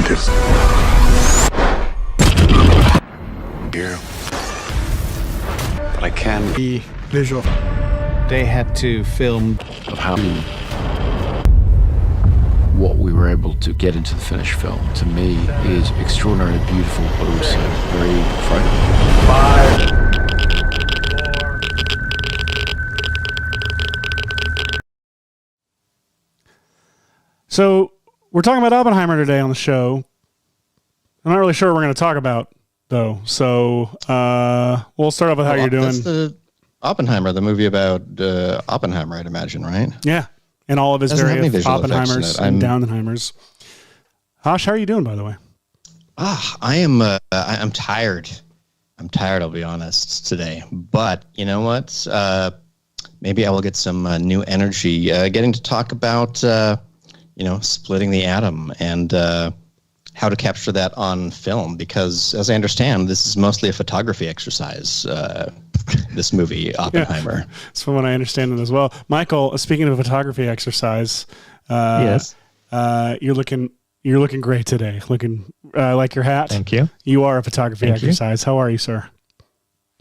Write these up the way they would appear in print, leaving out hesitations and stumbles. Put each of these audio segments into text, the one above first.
this. Here. But I can be visual. They had to film of how what we were able to get into the finished film, to me, is extraordinarily beautiful, but also very frightening. 5, 4. So we're talking about Oppenheimer today on the show. I'm not really sure what we're going to talk about, though. So we'll start off with how you're doing. That's the Oppenheimer, the movie about Oppenheimer, I'd imagine, right? Yeah, and all of his various Oppenheimers and I'm Downheimers. Hosh, how are you doing, by the way? I'm tired. I'm tired, I'll be honest, today. But you know what? Maybe I will get some new energy getting to talk about, splitting the atom and how to capture that on film. Because as I understand, this is mostly a photography exercise, this movie, Oppenheimer. Yeah, that's from what I understand it as well. Michael, speaking of a photography exercise, yes, you're looking great today. Looking like your hat. Thank you. You are a photography exercise. How are you, sir?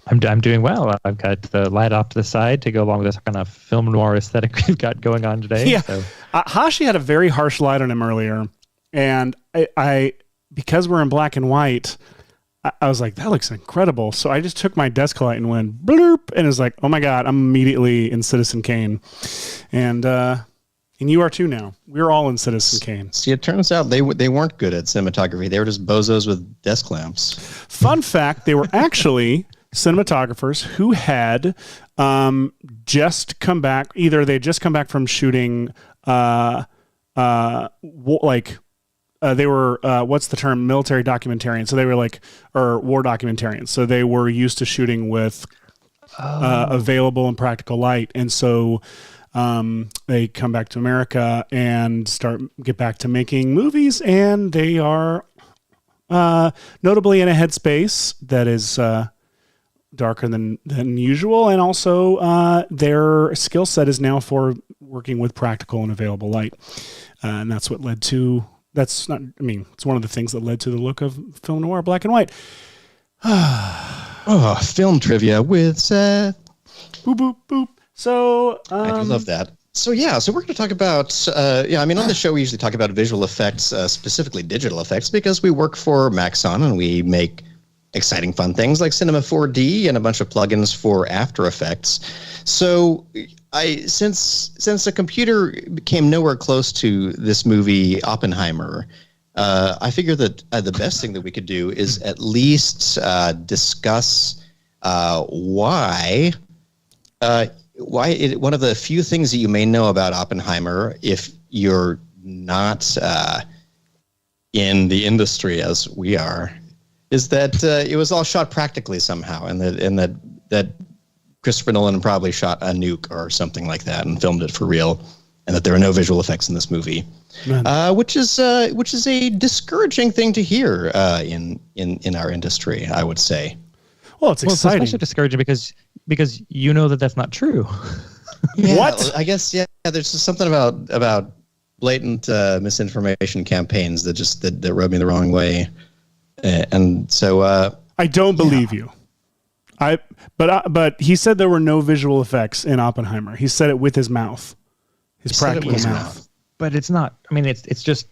I'm doing well. I've got the light off to the side to go along with this kind of film noir aesthetic we've got going on today. Yeah. So. Hashi had a very harsh light on him earlier, and I because we're in black and white, I was like, that looks incredible. So I just took my desk light and went bloop, and it was like, oh my God, I'm immediately in Citizen Kane. And you are too now. We're all in Citizen Kane. See, it turns out they weren't good at cinematography. They were just bozos with desk lamps. Fun fact, they were actually cinematographers who had just come back. Either they just come back from shooting they were what's the term, military documentarians. So they were or war documentarians. So they were used to shooting with available and practical light. And so they come back to America and get back to making movies, and they are notably in a headspace that is darker than usual, and also their skill set is now for working with practical and available light, and that's what led to. It's one of the things that led to the look of film noir, black and white. Film trivia with Seth. Boop, boop, boop. So I do love that. So we're going to talk about, on the show we usually talk about visual effects, specifically digital effects, because we work for Maxon and we make exciting, fun things like Cinema 4D and a bunch of plugins for After Effects. So since the computer came nowhere close to this movie Oppenheimer, I figured that the best thing that we could do is at least discuss why one of the few things that you may know about Oppenheimer, if you're not in the industry as we are, is that it was all shot practically somehow, and that Christopher Nolan probably shot a nuke or something like that and filmed it for real, and that there are no visual effects in this movie, which is a discouraging thing to hear in our industry, I would say. Well, it's exciting. It's especially discouraging because you know that that's not true. Yeah, what? I guess there's just something about blatant misinformation campaigns that rub me the wrong way. And so I don't believe you. But he said there were no visual effects in Oppenheimer. He said it with his mouth, his practical mouth. But it's not. I mean, it's just.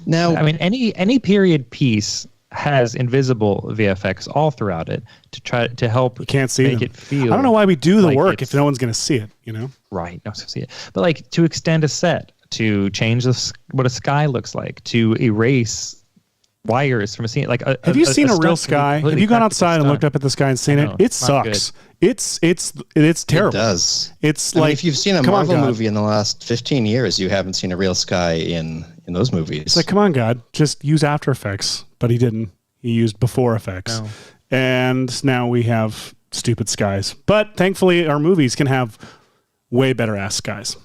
Now, I mean, any period piece has invisible VFX all throughout it to help. You can't see make them. it feel. I don't know why we do the like work if no one's going to see it. You know. Right. No one's going to see it. But to extend a set, to change what a sky looks like, to erase wires from a scene. Have you seen a real sky? Have you gone outside and looked up at the sky and seen it? It sucks. It's terrible. It does. It's if you've seen a Marvel movie in the last 15 years, you haven't seen a real sky in those movies. It's like, come on, God, just use After Effects. But he didn't. He used Before Effects. No. And now we have stupid skies. But thankfully, our movies can have way better ass skies.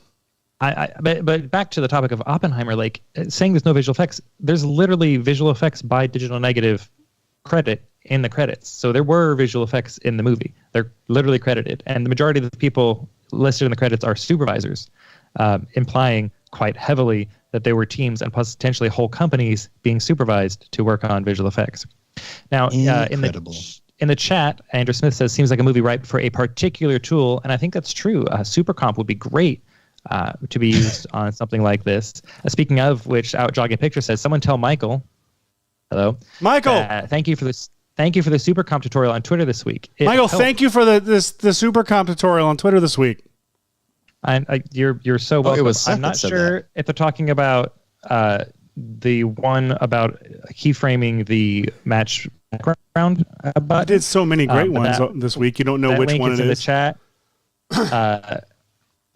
But back to the topic of Oppenheimer, saying there's no visual effects, there's literally visual effects by digital negative credit in the credits. So there were visual effects in the movie. They're literally credited. And the majority of the people listed in the credits are supervisors, implying quite heavily that there were teams and potentially whole companies being supervised to work on visual effects. Now, Incredible. in the chat, Andrew Smith says, seems like a movie ripe for a particular tool, and I think that's true. Super comp would be great to be used on something like this. Speaking of which, Out Jogging Picture says, someone tell Michael, hello, Michael, thank you for this. Thank you for the super comp tutorial on Twitter this week. Michael, thank you for the super comp tutorial on Twitter this week. You're so welcome. It was Seth I'm not that said sure if they're talking about the one about keyframing the match background button. I did so many great ones this week. You don't know which one it is. In the chat.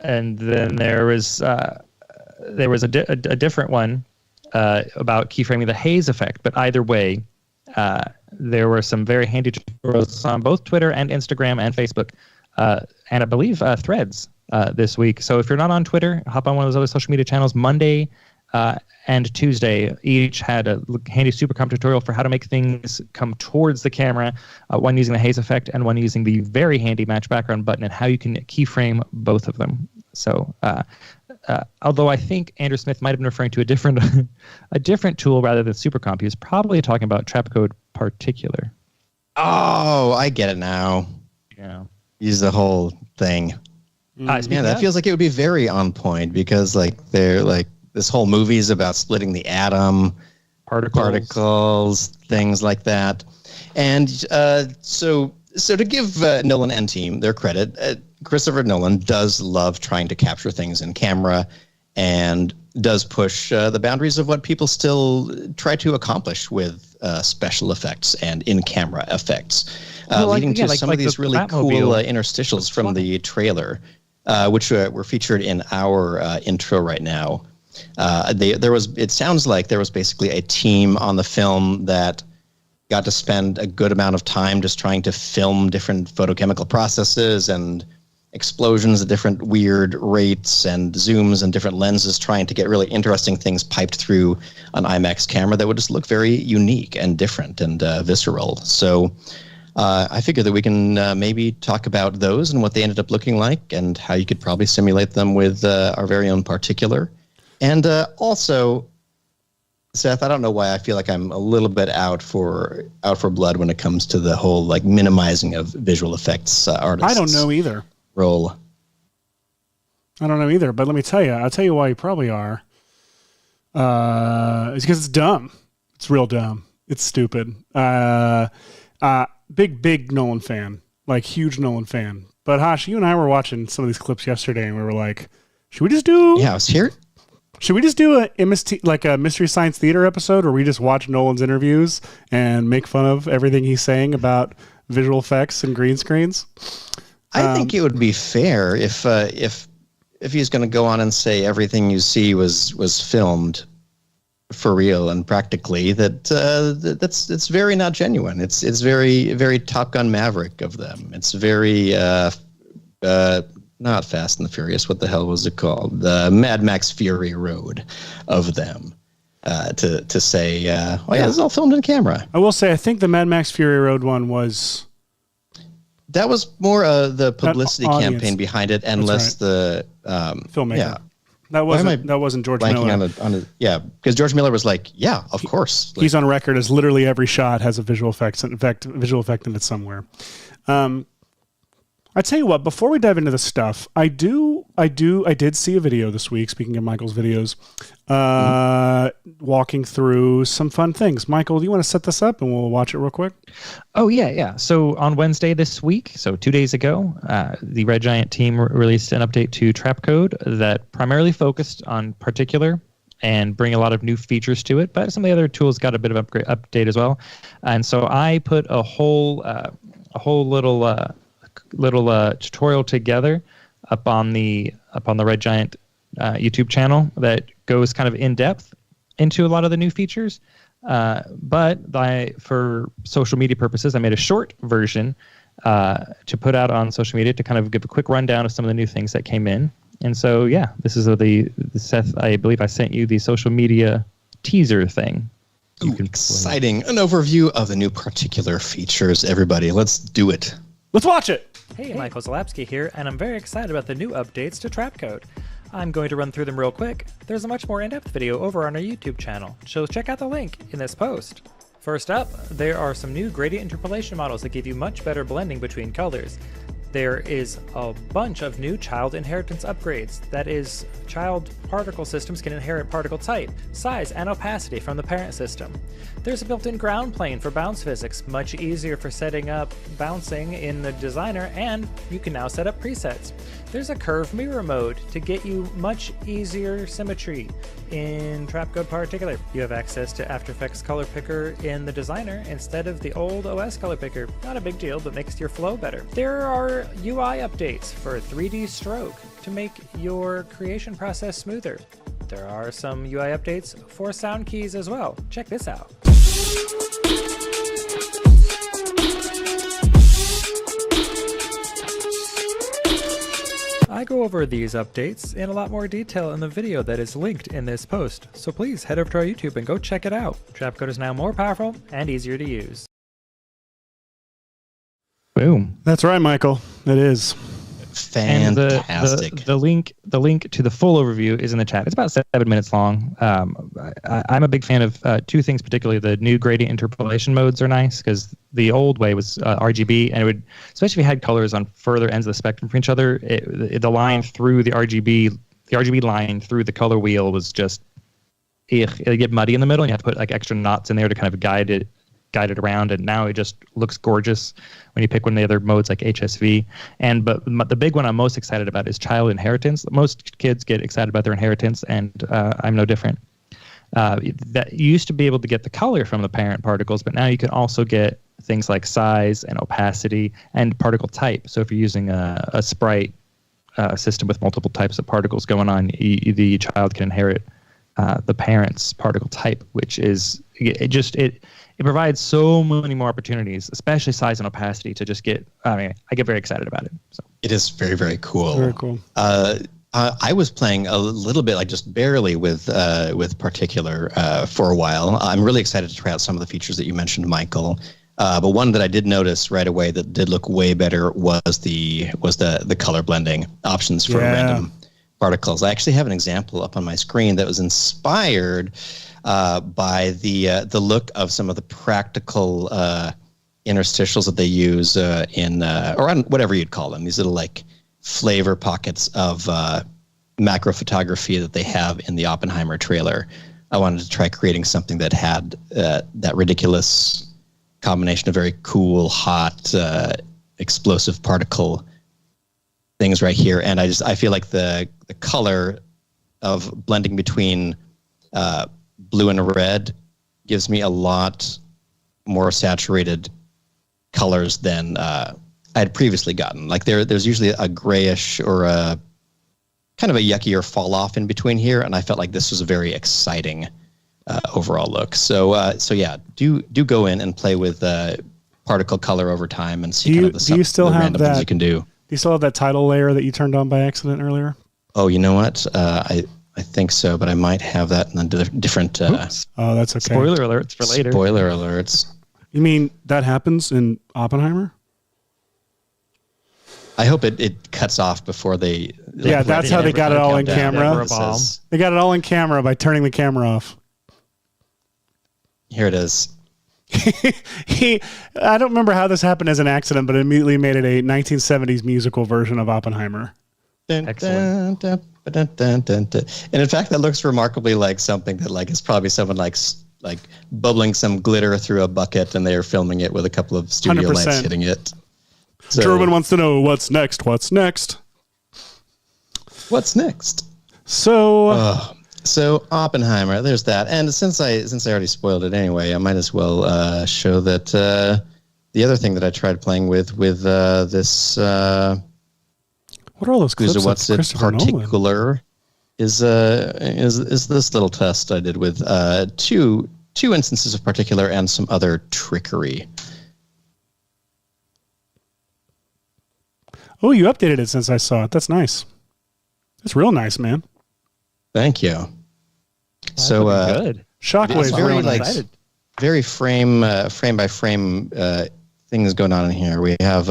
And then there was a different one about keyframing the haze effect. But either way, there were some very handy tutorials on both Twitter and Instagram and Facebook, and I believe Threads this week. So if you're not on Twitter, hop on one of those other social media channels. Monday and Tuesday each had a handy super comp tutorial for how to make things come towards the camera, one using the haze effect and one using the very handy match background button, and how you can keyframe both of them. So although I think Andrew Smith might have been referring to a different tool rather than super comp, he was probably talking about Trapcode Particular. Oh, I get it now. Yeah. Use the whole thing. Yeah, that feels like it would be very on point, because this whole movie is about splitting the atom, particles, things like that. And so to give Nolan and team their credit, Christopher Nolan does love trying to capture things in camera and does push the boundaries of what people still try to accomplish with special effects and in-camera effects, leading to some of these really cool interstitials from the trailer, which were featured in our intro right now. It sounds like there was basically a team on the film that got to spend a good amount of time just trying to film different photochemical processes and explosions at different weird rates and zooms and different lenses, trying to get really interesting things piped through an IMAX camera that would just look very unique and different and visceral. So I figure that we can maybe talk about those and what they ended up looking like, and how you could probably simulate them with our very own Particular. And also, Seth, I don't know why I feel like I'm a little bit out for blood when it comes to the whole minimizing of visual effects artists. I don't know either. Role. I don't know either, but let me tell you. I'll tell you why you probably are. It's because it's dumb. It's real dumb. It's stupid. Big Nolan fan, huge Nolan fan. But Hash, you and I were watching some of these clips yesterday, and we were like, should we just do? Yeah, I was here. Should we just do a MST, a Mystery Science Theater episode, where we just watch Nolan's interviews and make fun of everything he's saying about visual effects and green screens? I think it would be fair if he's going to go on and say everything you see was filmed for real and practically, that's very not genuine. It's very, very Top Gun Maverick of them. It's very not Fast and the Furious. What the hell was it called? The Mad Max Fury Road of them. To say, yeah, this is all filmed in camera. I will say, I think the Mad Max Fury Road one was. That was more the publicity campaign behind it, and less the filmmaker. Yeah. That wasn't George Miller. Because George Miller was like, yeah, of course. He's on record as literally every shot has a visual effect in it somewhere. I tell you what, before we dive into the stuff, I did see a video this week, speaking of Michael's videos, walking through some fun things. Michael, do you want to set this up and we'll watch it real quick? Oh, yeah. So on Wednesday this week, so 2 days ago, the Red Giant team released an update to Trapcode that primarily focused on Particular and bring a lot of new features to it, but some of the other tools got a bit of update as well. And so I put a whole little tutorial together up on the Red Giant YouTube channel that goes kind of in depth into a lot of the new features. But for social media purposes, I made a short version to put out on social media to kind of give a quick rundown of some of the new things that came in. And so, yeah, this is the Seth, I believe I sent you the social media teaser thing. Exciting. An overview of the new Particular features, everybody. Let's do it. Let's watch it. Hey, Michael Zalapsky here, and I'm very excited about the new updates to Trapcode. I'm going to run through them real quick. There's a much more in-depth video over on our YouTube channel, so check out the link in this post. First up, there are some new gradient interpolation models that give you much better blending between colors. There is a bunch of new child inheritance upgrades. That is, child particle systems can inherit particle type, size, and opacity from the parent system. There's a built-in ground plane for bounce physics, much easier for setting up bouncing in the designer, and you can now set up presets. There's a curve mirror mode to get you much easier symmetry. In Trapcode Particular, you have access to After Effects Color Picker in the designer instead of the old OS Color Picker. Not a big deal, but makes your flow better. There are UI updates for 3D stroke to make your creation process smoother. There are some UI updates for sound keys as well. Check this out. I go over these updates in a lot more detail in the video that is linked in this post, so please head over to our YouTube and go check it out. Trapcode is now more powerful and easier to use. Boom. That's right, Michael. It is. Fantastic. And the link to the full overview is in the chat. It's about 7 minutes long. I'm a big fan of two things, particularly the new gradient interpolation modes are nice because the old way was RGB, and it would, especially if you had colors on further ends of the spectrum from each other, the line through the RGB line through the color wheel was just, it'd get muddy in the middle, and you have to put like extra knots in there to kind of guide it around, and now it just looks gorgeous when you pick one of the other modes like HSV. But the big one I'm most excited about is child inheritance. Most kids get excited about their inheritance, and I'm no different. That you used to be able to get the color from the parent particles, but now you can also get things like size and opacity and particle type. So if you're using a sprite system with multiple types of particles going on, the child can inherit the parent's particle type, which is it provides so many more opportunities, especially size and opacity, to just get. I get very excited about it. So It is very, very cool. Very cool. I was playing a little bit, like just barely with Particular for a while. I'm really excited to try out some of the features that you mentioned, Michael. But one that I did notice right away that did look way better was the color blending options for random particles. I actually have an example up on my screen that was inspired by the look of some of the practical interstitials that they use or on whatever you'd call them. These little like flavor pockets of macro photography that they have in the Oppenheimer trailer. I wanted to try creating something that had that ridiculous combination of very cool, hot, explosive particle things right here. And I feel like the color of blending between blue and red gives me a lot more saturated colors than I had previously gotten. Like there's usually a grayish or a kind of a yuckier fall off in between here, and I felt like this was a very exciting overall look. So yeah, do go in and play with particle color over time and see kind of the random things you can do. Do you still have that title layer that you turned on by accident earlier? Oh, you know what? I think so, but I might have that in a different. Oh, that's okay. spoiler alerts for later. Spoiler alerts. You mean that happens in Oppenheimer? I hope it cuts off before they. Yeah, that's how they got it all in camera. They got it all in camera by turning the camera off. Here it is. I don't remember how this happened as an accident, but it immediately made it a 1970s musical version of Oppenheimer. Excellent. And in fact, that looks remarkably like something that like is probably someone like bubbling some glitter through a bucket, and they are filming it with a couple of studio 100%. lights hitting it. So, German wants to know what's next. What's next? What's next? So Oppenheimer, there's that. And since I already spoiled it anyway, I might as well show that the other thing that I tried playing with this. What are all those clips what's of it Christopher particular is this little test I did with two instances of Particular and some other trickery. Oh, you updated it since I saw it. That's nice. That's real nice, man. Thank you. So good. Shockwave's very really like nice. very frame by frame things going on in here. We have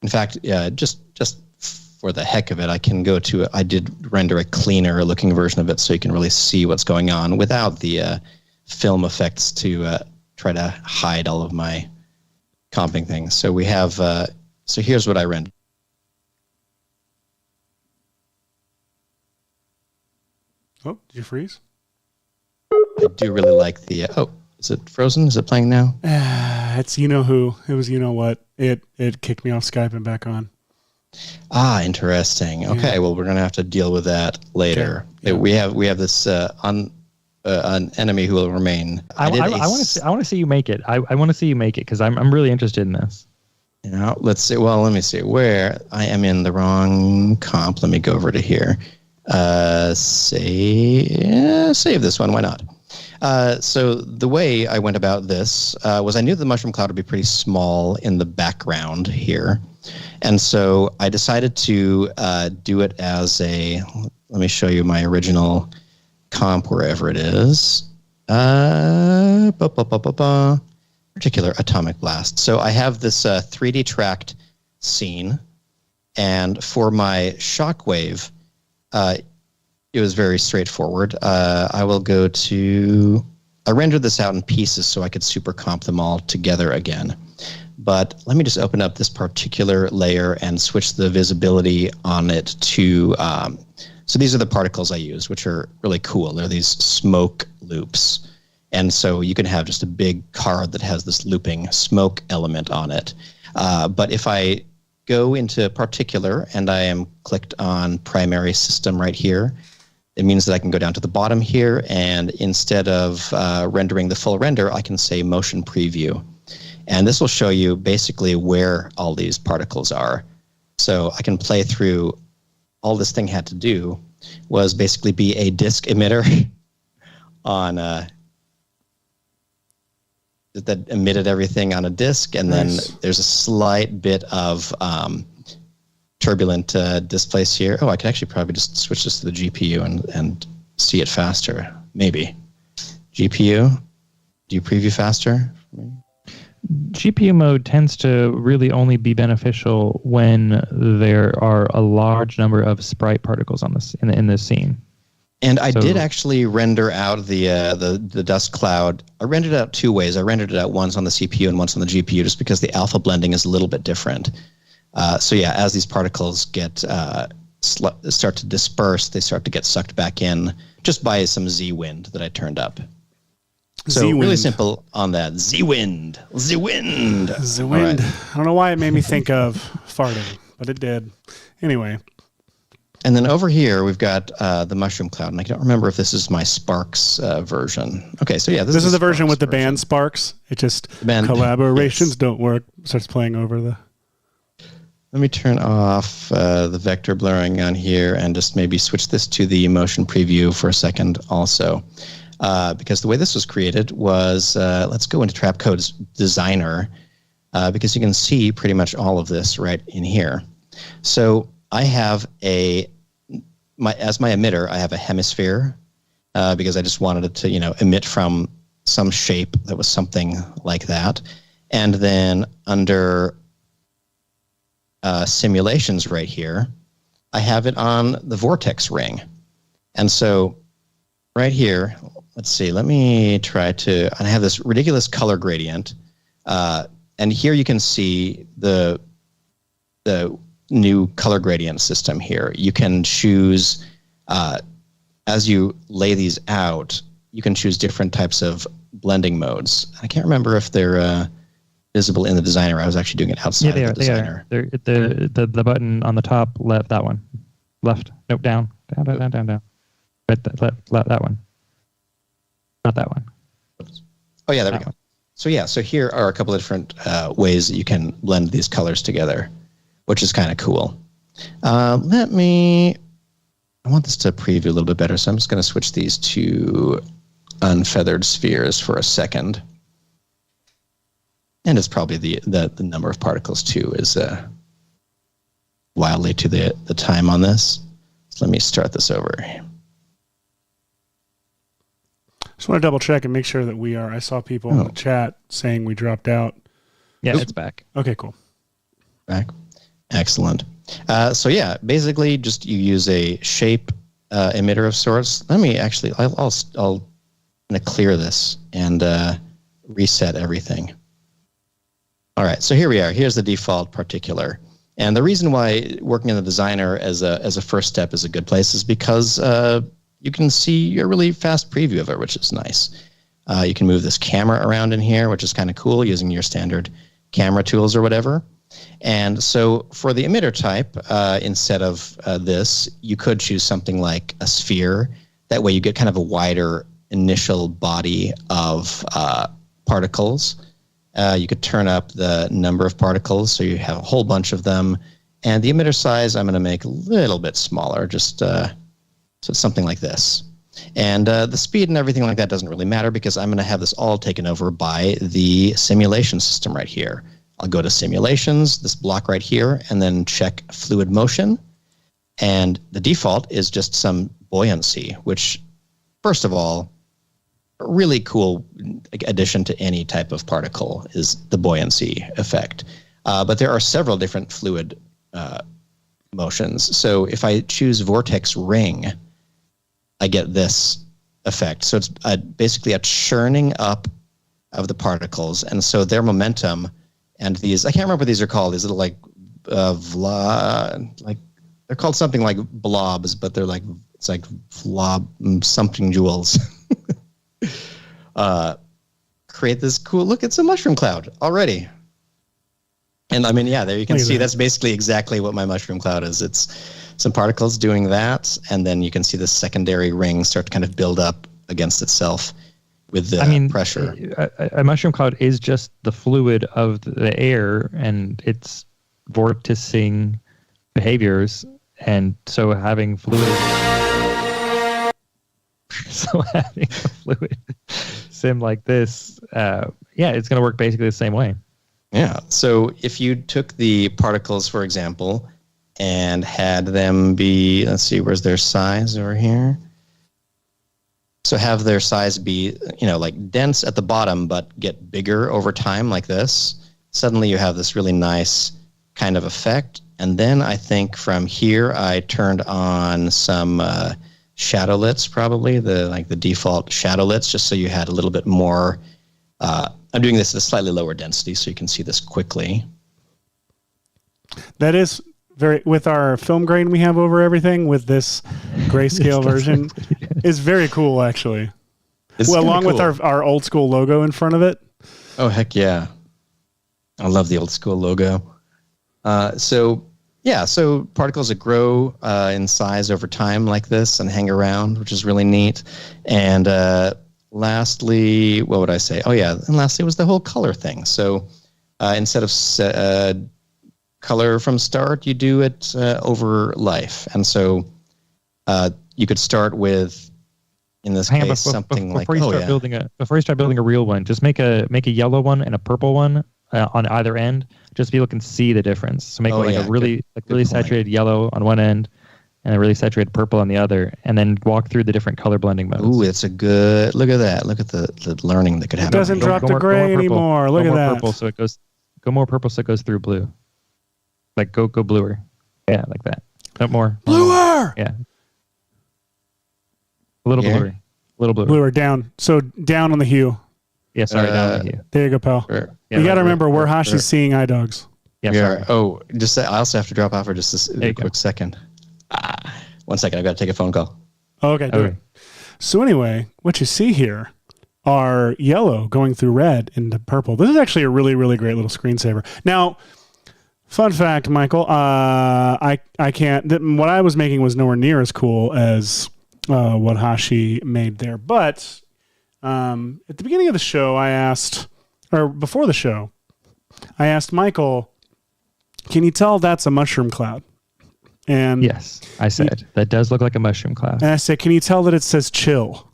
in fact just for the heck of it, I can go to, I did render a cleaner looking version of it so you can really see what's going on without the film effects to try to hide all of my comping things. So we have, so here's what I rendered. Oh, did you freeze? I do really like the, oh, is it frozen? Is it playing now? It's you know who. It was you know what. It kicked me off Skype and back on. Ah, interesting. Okay, well, we're going to have to deal with that later. Yeah. We have this an enemy who will remain. I want to see you make it. I want to see you make it because I'm really interested in this. You know, let's see. Well, let me see where I am in the wrong comp. Let me go over to here. Save this one. Why not? So the way I went about this was I knew the mushroom cloud would be pretty small in the background here. And so I decided to do it as a, let me show you my original comp wherever it is. Particular atomic blast. So I have this 3D tracked scene. And for my shockwave, it was very straightforward. I will go to, I rendered this out in pieces so I could super comp them all together again. But let me just open up this particular layer and switch the visibility on it to, so these are the particles I use, which are really cool. They're these smoke loops. And so you can have just a big card that has this looping smoke element on it. But if I go into particular and I am clicked on primary system right here, it means that I can go down to the bottom here, and instead of rendering the full render, I can say motion preview. And this will show you basically where all these particles are. So I can play through, all this thing had to do was basically be a disk emitter on that emitted everything on a disk, and then there's a slight bit of turbulent displace here. Oh, I could actually probably just switch this to the GPU and see it faster. Maybe. GPU, do you preview faster? GPU mode tends to really only be beneficial when there are a large number of sprite particles on this in this scene. And I did actually render out the dust cloud. I rendered it out two ways. I rendered it out once on the CPU and once on the GPU, just because the alpha blending is a little bit different. So yeah, as these particles get start to disperse, they start to get sucked back in just by some Z-wind that I turned up. So Z-wind. Really simple on that. Z-wind. Z-wind. Z-wind. Right. I don't know why it made me think of farting, but it did. Anyway. And then over here, we've got the mushroom cloud. And I don't remember if this is my Sparks version. Okay, so yeah. This is the version with the band Sparks. It just, collaborations don't work. Starts playing over the... Let me turn off the vector blurring on here and just maybe switch this to the motion preview for a second also. Because the way this was created was, let's go into Trapcode's Designer, because you can see pretty much all of this right in here. So I have as my emitter, I have a hemisphere, because I just wanted it to, emit from some shape that was something like that. And then under simulations right here, I have it on the vortex ring. And so right here, let's see, let me try to, and I have this ridiculous color gradient. And here you can see the new color gradient system here. You can choose, as you lay these out, you can choose different types of blending modes. I can't remember if they're visible in the designer. I was actually doing it outside of the designer. They're the button on the top left, that one. Left. Nope, down. Down. Right, that one. Not that one. Oh, yeah, there we go. So, yeah, so here are a couple of different ways that you can blend these colors together, which is kind of cool. I want this to preview a little bit better, so I'm just going to switch these to unfeathered spheres for a second. And it's probably the number of particles, too, is wildly to the time on this. So let me start this over. Just want to double check and make sure that we are. I saw people in the chat saying we dropped out. Yeah, it's back. Okay, cool. Back. Excellent. So yeah, basically just you use a shape emitter of sorts. Let me actually, I'll gonna clear this and reset everything. All right, so here we are. Here's the default particular. And the reason why working in the designer as a first step is a good place is because you can see a really fast preview of it, which is nice. You can move this camera around in here, which is kind of cool using your standard camera tools or whatever. And so for the emitter type, instead of this, you could choose something like a sphere. That way you get kind of a wider initial body of particles. You could turn up the number of particles so you have a whole bunch of them. And the emitter size I'm going to make a little bit smaller, just so it's something like this. And the speed and everything like that doesn't really matter because I'm going to have this all taken over by the simulation system right here. I'll go to simulations, this block right here, and then check fluid motion. And the default is just some buoyancy, which, first of all, a really cool addition to any type of particle is the buoyancy effect. But there are several different fluid motions. So if I choose vortex ring, I get this effect. So it's basically a churning up of the particles. And so their momentum and these, I can't remember what these are called. These little like they're called something like blobs, but they're like, it's like blob something jewels. Create this cool, look, it's a mushroom cloud already. And I mean, yeah, there you can see that's basically exactly what my mushroom cloud is. It's some particles doing that, and then you can see the secondary ring start to kind of build up against itself with the pressure. A mushroom cloud is just the fluid of the air, and it's vorticing behaviors, and so having fluid... So having a fluid sim like this, it's going to work basically the same way. Yeah. So if you took the particles, for example, and had them be, let's see, where's their size over here? So have their size be, like dense at the bottom, but get bigger over time like this. Suddenly you have this really nice kind of effect. And then I think from here, I turned on some shadowlets, probably the default shadowlets, just so you had a little bit more. I'm doing this at a slightly lower density so you can see this quickly. That is with our film grain we have over everything with this grayscale version is very cool, actually. Along with our old school logo in front of it. Oh, heck yeah. I love the old school logo. So particles that grow in size over time like this and hang around, which is really neat. And lastly, what would I say? Oh, yeah. And lastly was the whole color thing. So instead of color from start, you do it over life. And so you could start with, in this case, something like... Before you start building a real one, just make a yellow one and a purple one on either end, just so people can see the difference. So make a really saturated yellow on one end and a really saturated purple on the other, and then walk through the different color blending modes. Ooh, it's a good... Look at that. Look at the learning that could happen. It doesn't drop to gray anymore. Look at that. Go more purple so it goes through blue. Like go bluer. Yeah, like that. No more. Bluer! Yeah. A little bluer. A little bluer. Bluer, down. So down on the hue. Yeah, sorry, down on the hue. There you go, pal. Yeah, you got to remember, we're Hashi's seeing eye dogs. Yeah, sorry. Oh, I also have to drop off for just a quick second. 1 second, I've got to take a phone call. Okay, do it. So anyway, what you see here are yellow going through red into purple. This is actually a really, really great little screensaver. Now, fun fact, Michael, I can't... What I was making was nowhere near as cool as what Hashi made there. But at the beginning of the show, before the show, I asked Michael, can you tell that's a mushroom cloud? And yes, I said, that does look like a mushroom cloud. And I said, can you tell that it says chill?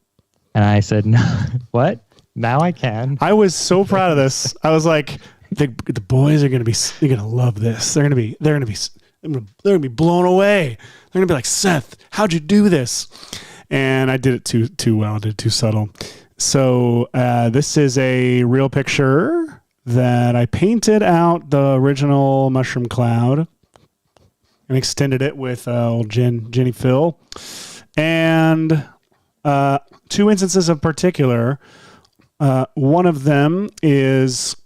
And I said, no, what? Now I can. I was so proud of this. I was like, the boys are going to love this. They're going to be blown away. They're going to be like, Seth, how'd you do this? And I did it too well. I did it too subtle. So this is a real picture that I painted out the original mushroom cloud. and extended it with old Jenny Phil. And two instances of particular. One of them is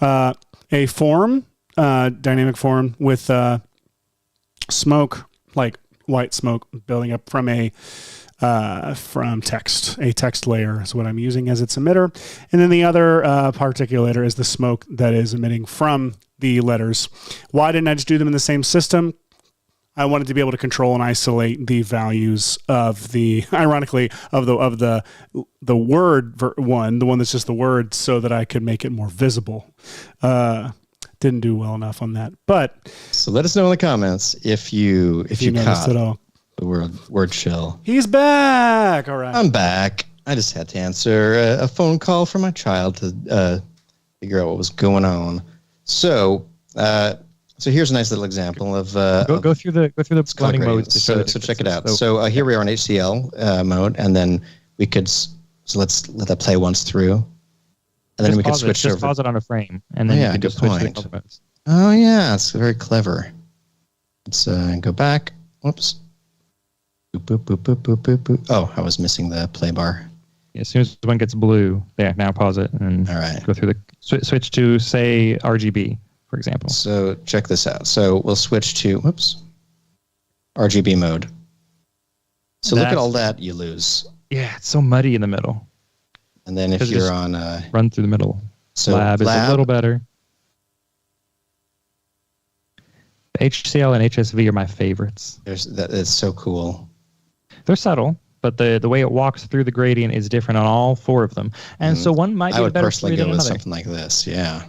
a form, dynamic form with smoke, like white smoke building up from text. A text layer is what I'm using as its emitter. And then the other particulator is the smoke that is emitting from the letters. Why didn't I just do them in the same system? I wanted to be able to control and isolate the values of the word one, the one that's just the word, so that I could make it more visible. Didn't do well enough on that, but So let us know in the comments if you noticed caught it all. the word chill. He's back. All right. I'm back. I just had to answer a phone call from my child to figure out what was going on. So here's a nice little example of Go through the blending concrete. modes. To show So the check it out. differences. So here we are in HCL mode, and then we could. So let's let that play once through, and then just we could pause it, switch just over. pause it on a frame, and then Yeah, you can good just switch to point. the color modes. Oh yeah, it's very clever. Let's go back. Whoops. Boop, boop, boop, boop, boop, boop, boop. Oh, I was missing the play bar. As soon as one gets blue, there. Now pause it and All right. go through the switch to say RGB, for example. So check this out. So we'll switch to RGB mode. So look at all that you lose. Yeah, it's so muddy in the middle. And then if 'Cause you're just on Run through the middle. so Lab is a little better. The HCL and HSV are my favorites. it's so cool. They're subtle, but the way it walks through the gradient is different on all four of them. And so one might be I a would better personally suited go than with another. something like this. Yeah.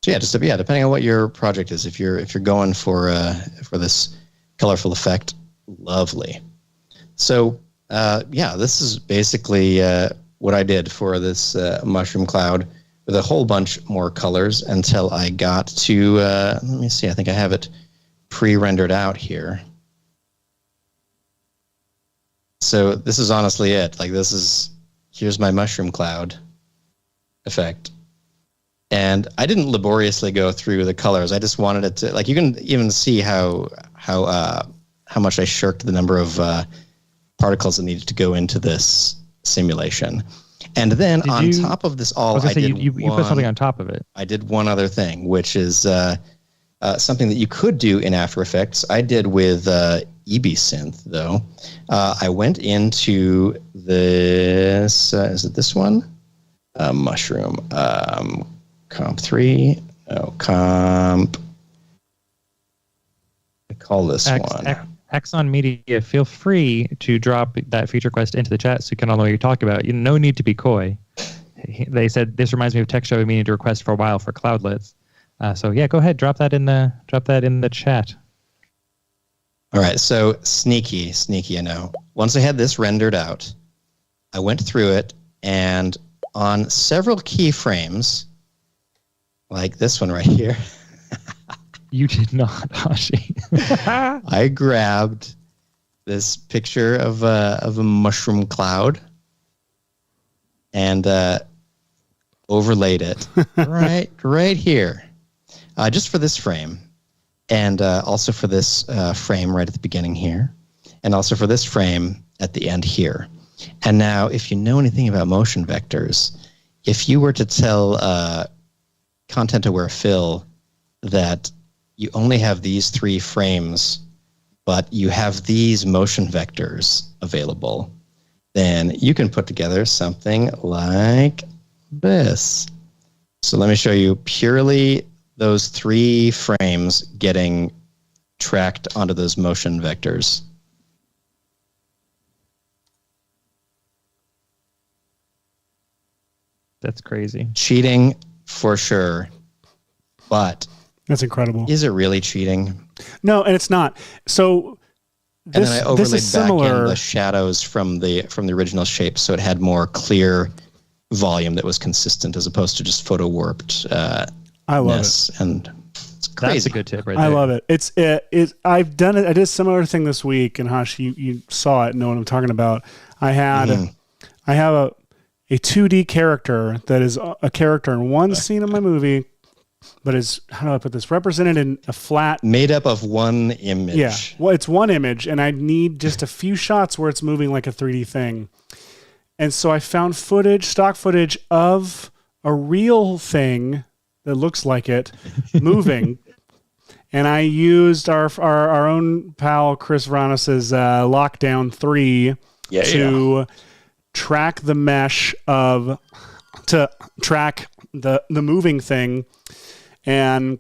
Yeah. So depending on what your project is, if you're going for this colorful effect, lovely. So this is basically what I did for this mushroom cloud with a whole bunch more colors until I got to let me see. I think I have it pre-rendered out here. So this is honestly it. Like here's my mushroom cloud effect. And I didn't laboriously go through the colors. I just wanted it to, like, you can even see how much I shirked the number of particles that needed to go into this simulation. And then top of this all, you put something on top of it. I did one other thing, which is something that you could do in After Effects. I did with EBSynth, though. I went into this, is it this one? Mushroom. Comp 3. No, comp. I call this one. Axon Media, feel free to drop that feature request into the chat so you can all know what you're talking about. No need to be coy. They said this reminds me of tech show we needed to request for a while for cloudlets. So yeah, go ahead, drop that in the chat. All right, so sneaky, I know. Once I had this rendered out, I went through it, and on several keyframes, like this one right here, You did not, Hashi. I grabbed this picture of a mushroom cloud and overlaid it right here, just for this frame, and also for this frame right at the beginning here, and also for this frame at the end here. And now, if you know anything about motion vectors, if you were to tell content-aware Phil that you only have these 3 frames, but you have these motion vectors available, then you can put together something like this. So let me show you purely those 3 frames getting tracked onto those motion vectors. That's crazy. Cheating for sure, but That's incredible. is it really cheating? No, and it's not. So And then I this overlaid is back in similar. the shadows from the original shape, so it had more clear volume that was consistent as opposed to just photo warped. I love it. And it's crazy. That's a good tip right there. I love it. I've done it. I did a similar thing this week, and Hash, you saw it, know what I'm talking about. I have a 2D character that is a character in one scene of my movie, but is, how do I put this, represented in a flat. Made up of one image. Yeah. Well, it's one image, and I need just a few shots where it's moving like a 3D thing. And so I found stock footage of a real thing that looks like it moving. And I used our own pal Chris Vranos's Lockdown 3 to track the mesh to track the moving thing and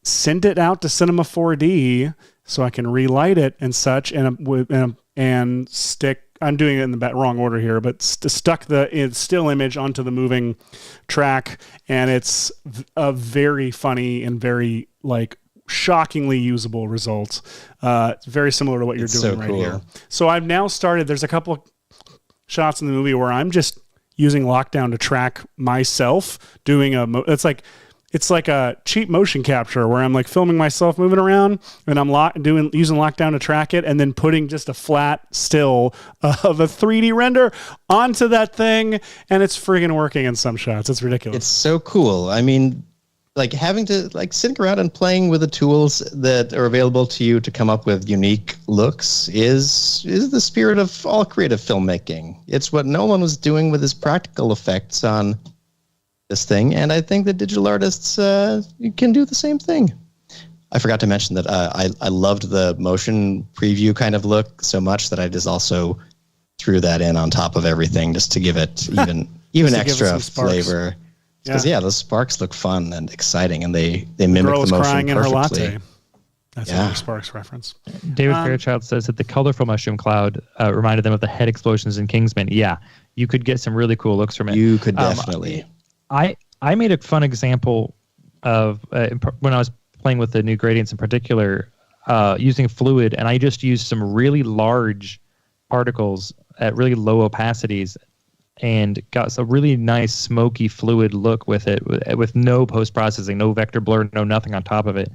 send it out to Cinema 4D so I can relight it and such and stick. I'm doing it in the wrong order here, but stuck the still image onto the moving track, and it's a very funny and very shockingly usable result. It's very similar to what you're doing right here. So I've now started. There's a couple of shots in the movie where I'm just using Lockdown to track myself doing it's like a cheap motion capture where I'm filming myself moving around, and I'm using Lockdown to track it, and then putting just a flat still of a 3D render onto that thing, and it's friggin' working in some shots. It's ridiculous. It's so cool. I mean, having to sitting around and playing with the tools that are available to you to come up with unique looks is the spirit of all creative filmmaking. It's what Nolan was doing with his practical effects on this thing, and I think that digital artists can do the same thing. I forgot to mention that I loved the motion preview kind of look so much that I just also threw that in on top of everything just to give it even extra flavor. Because those sparks look fun and exciting, and they mimic the motion crying perfectly. In her latte. That's a Sparks reference. David Fairchild says that the colorful mushroom cloud reminded them of the head explosions in Kingsman. Yeah, you could get some really cool looks from it. You could definitely. I made a fun example of when I was playing with the new gradients in particular, using fluid, and I just used some really large particles at really low opacities and got a really nice smoky fluid look with it, with no post-processing, no vector blur, no nothing on top of it.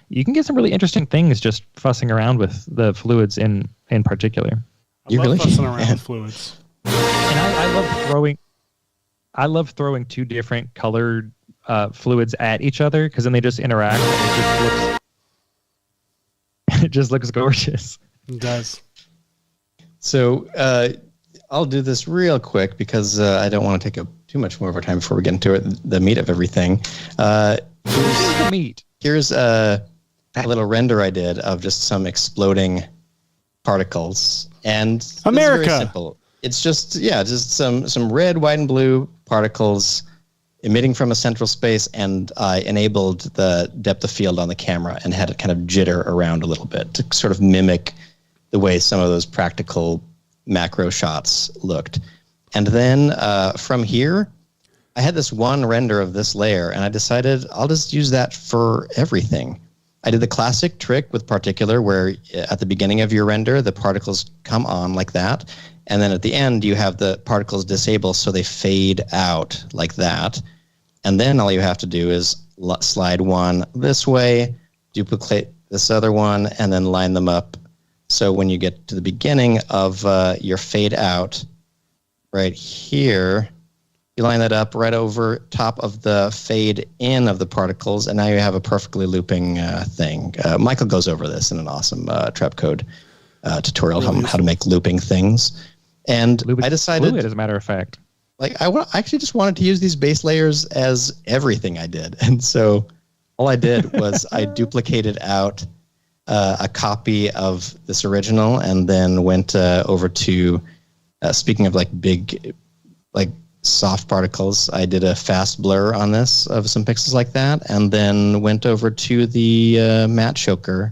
You can get some really interesting things just fussing around with the fluids in particular. I love fussing around with fluids. And I love throwing two different colored fluids at each other, because then they just interact and it just looks gorgeous. It does. So I'll do this real quick because I don't want to take up too much more of our time before we get into the meat of everything. Here's the meat. Here's a little render I did of just some exploding particles, and America. It's very simple. It's just some red, white, and blue particles emitting from a central space, and I enabled the depth of field on the camera and had it kind of jitter around a little bit to sort of mimic the way some of those practical macro shots looked. And then from here, I had this one render of this layer, and I decided I'll just use that for everything. I did the classic trick with particular where at the beginning of your render, the particles come on like that. And then at the end, you have the particles disabled so they fade out like that. And then all you have to do is slide one this way, duplicate this other one, and then line them up. So when you get to the beginning of your fade out right here, you line that up right over top of the fade in of the particles, and now you have a perfectly looping thing. Michael goes over this in an awesome trap code tutorial on how to make looping things. And I decided, fluid, as a matter of fact, I actually just wanted to use these base layers as everything I did. And so all I did was I duplicated out a copy of this original, and then went over to, speaking of big, soft particles, I did a fast blur on this of some pixels like that, and then went over to the matte choker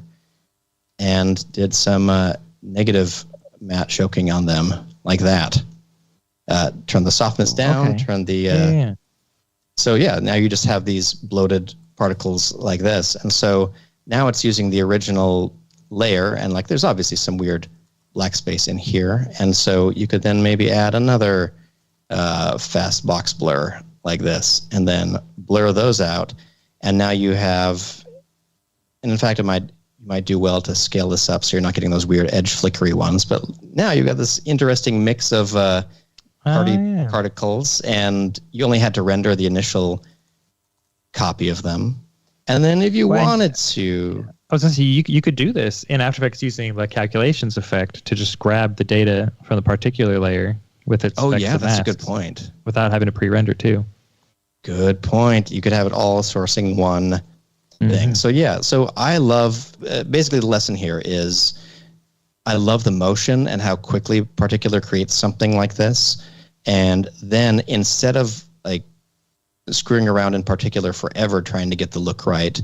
and did some negative matte choking on them like that. Turn the softness down, turn the... So now you just have these bloated particles like this. And so now it's using the original layer, and there's obviously some weird black space in here. And so you could then maybe add another fast box blur like this, and then blur those out. And now you have, and in fact, you might do well to scale this up so you're not getting those weird edge flickery ones. But now you've got this interesting mix of particles, and you only had to render the initial copy of them. And then if you wanted to... I was going to say, you could do this in After Effects using the calculations effect to just grab the data from the particular layer with its Oh, yeah, masks that's a good point. without having to pre-render too. Good point. You could have it all sourcing one thing. So yeah, so I love, basically the lesson here is I love the motion and how quickly Particular creates something like this. And then instead of like screwing around in Particular forever trying to get the look right,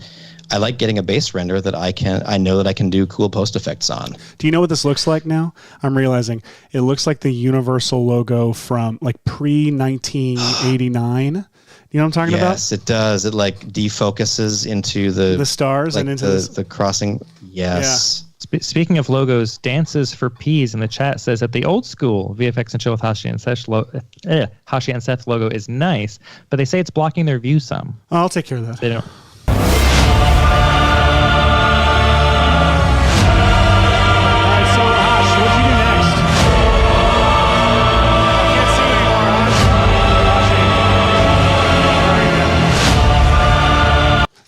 I like getting a base render that I know that I can do cool post effects on. Do you know what this looks like now? I'm realizing it looks like the Universal logo from like pre-1989. You know what I'm talking about? Yes, it does. It like defocuses into the stars, like, and into the crossing. Yes. Yeah. Speaking of logos, Dances for Peas in the chat says that the old school VFX and Chill with Hashi and Seth logo is nice, but they say it's blocking their view some. Oh, I'll take care of that. They don't.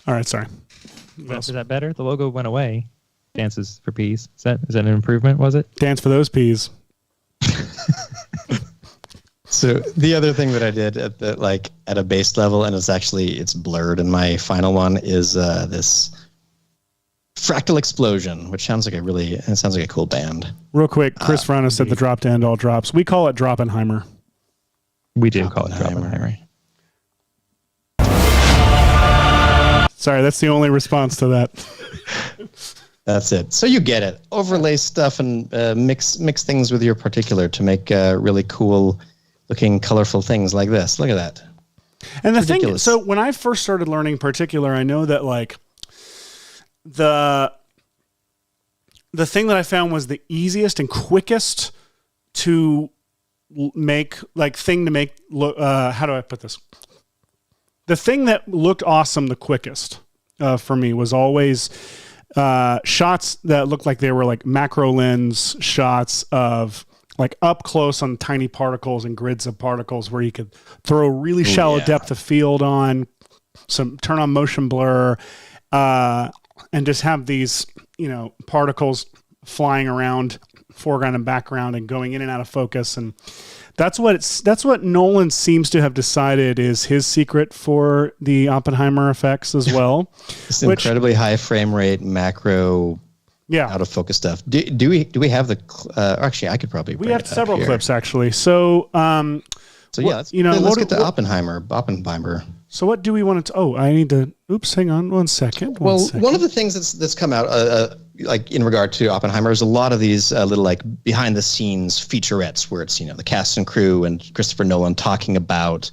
All right, sorry. Is that better? The logo went away. Dances for Peas. Is that an improvement? Was it? Dance for those peas. So the other thing that I did at a base level, and it's blurred in my final one, is this Fractal Explosion, which sounds like a cool band. Real quick, Chris Verano said the drop to end all drops. We call it Droppenheimer. We do call it Droppenheimer. Sorry, that's the only response to that. That's it. So you get it. Overlay stuff and mix things with your Particular to make really cool looking, colorful things like this. Look at that. And the thing, so when I first started learning Particular, I know that like the thing that I found was the easiest and quickest to make, how do I put this? The thing that looked awesome the quickest for me was always shots that looked like they were like macro lens shots of like up close on tiny particles and grids of particles where you could throw really shallow depth of field on, turn on motion blur, and just have these, particles flying around foreground and background and going in and out of focus. And that's what Nolan seems to have decided is his secret for the Oppenheimer effects as well. It's incredibly high frame rate, macro, out of focus stuff. Do we have the? Actually, I could probably. We have several clips actually. So, let's get to Oppenheimer. So what do we want to? Oh, I need to. Oops, hang on one second. One of the things that's come out, like in regard to Oppenheimer, is a lot of these little like behind the scenes featurettes where it's the cast and crew and Christopher Nolan talking about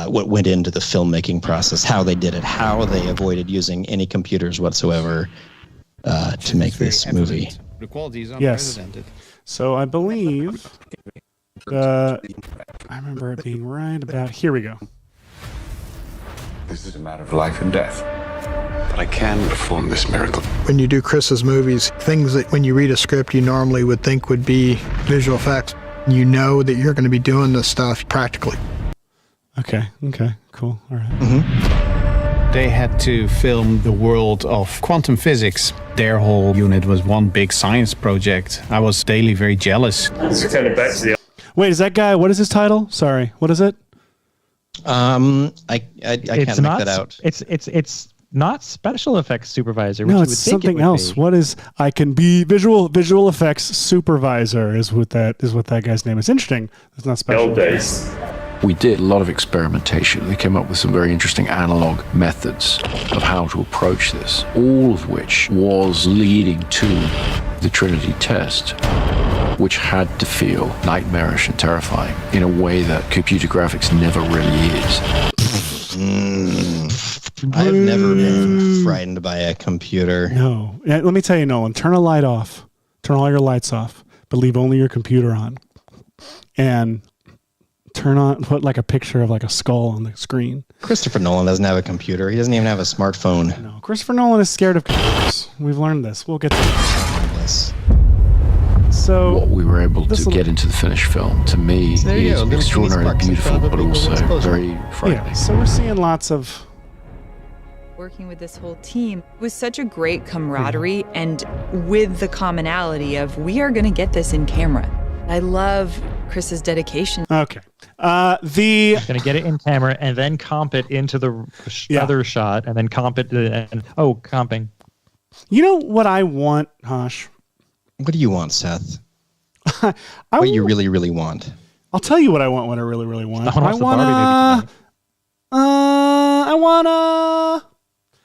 what went into the filmmaking process, how they did it, how they avoided using any computers whatsoever to make this movie. The quality is unprecedented. Yes. So I believe I remember it being right about here. We go. This is a matter of life and death. But I can perform this miracle. When you do Chris's movies, things that when you read a script you normally would think would be visual effects, you know that you're going to be doing this stuff practically. Okay, cool. All right. Mm-hmm. They had to film the world of quantum physics. Their whole unit was one big science project. I was daily very jealous. Wait, is that guy, what is his title? Sorry, what is it? I can't make that out. It's not special effects supervisor. No, which it's something else. What is? I can be visual effects supervisor is what that guy's name is. Interesting. It's not special. We did a lot of experimentation. They came up with some very interesting analog methods of how to approach this, all of which was leading to the Trinity test, which had to feel nightmarish and terrifying in a way that computer graphics never really is. I've never been frightened by a computer. No. Let me tell you, Nolan, turn a light off. Turn all your lights off, but leave only your computer on. And put like a picture of like a skull on the screen. Christopher Nolan doesn't have a computer. He doesn't even have a smartphone. No, Christopher Nolan is scared of computers. We've learned this. We'll get to this. So what we were able to get into the finished film, to me, is extraordinarily beautiful, but also very frightening. Yeah, so we're seeing lots of Working with this whole team was such a great camaraderie and with the commonality of we are going to get this in camera. I love Chris's dedication. Okay. Going to get it in camera and then comp it into the other shot and then comp it and comping. You know what I want, Hosh? What do you want, Seth? What you really, really want? I'll tell you what I want. What I really, really want.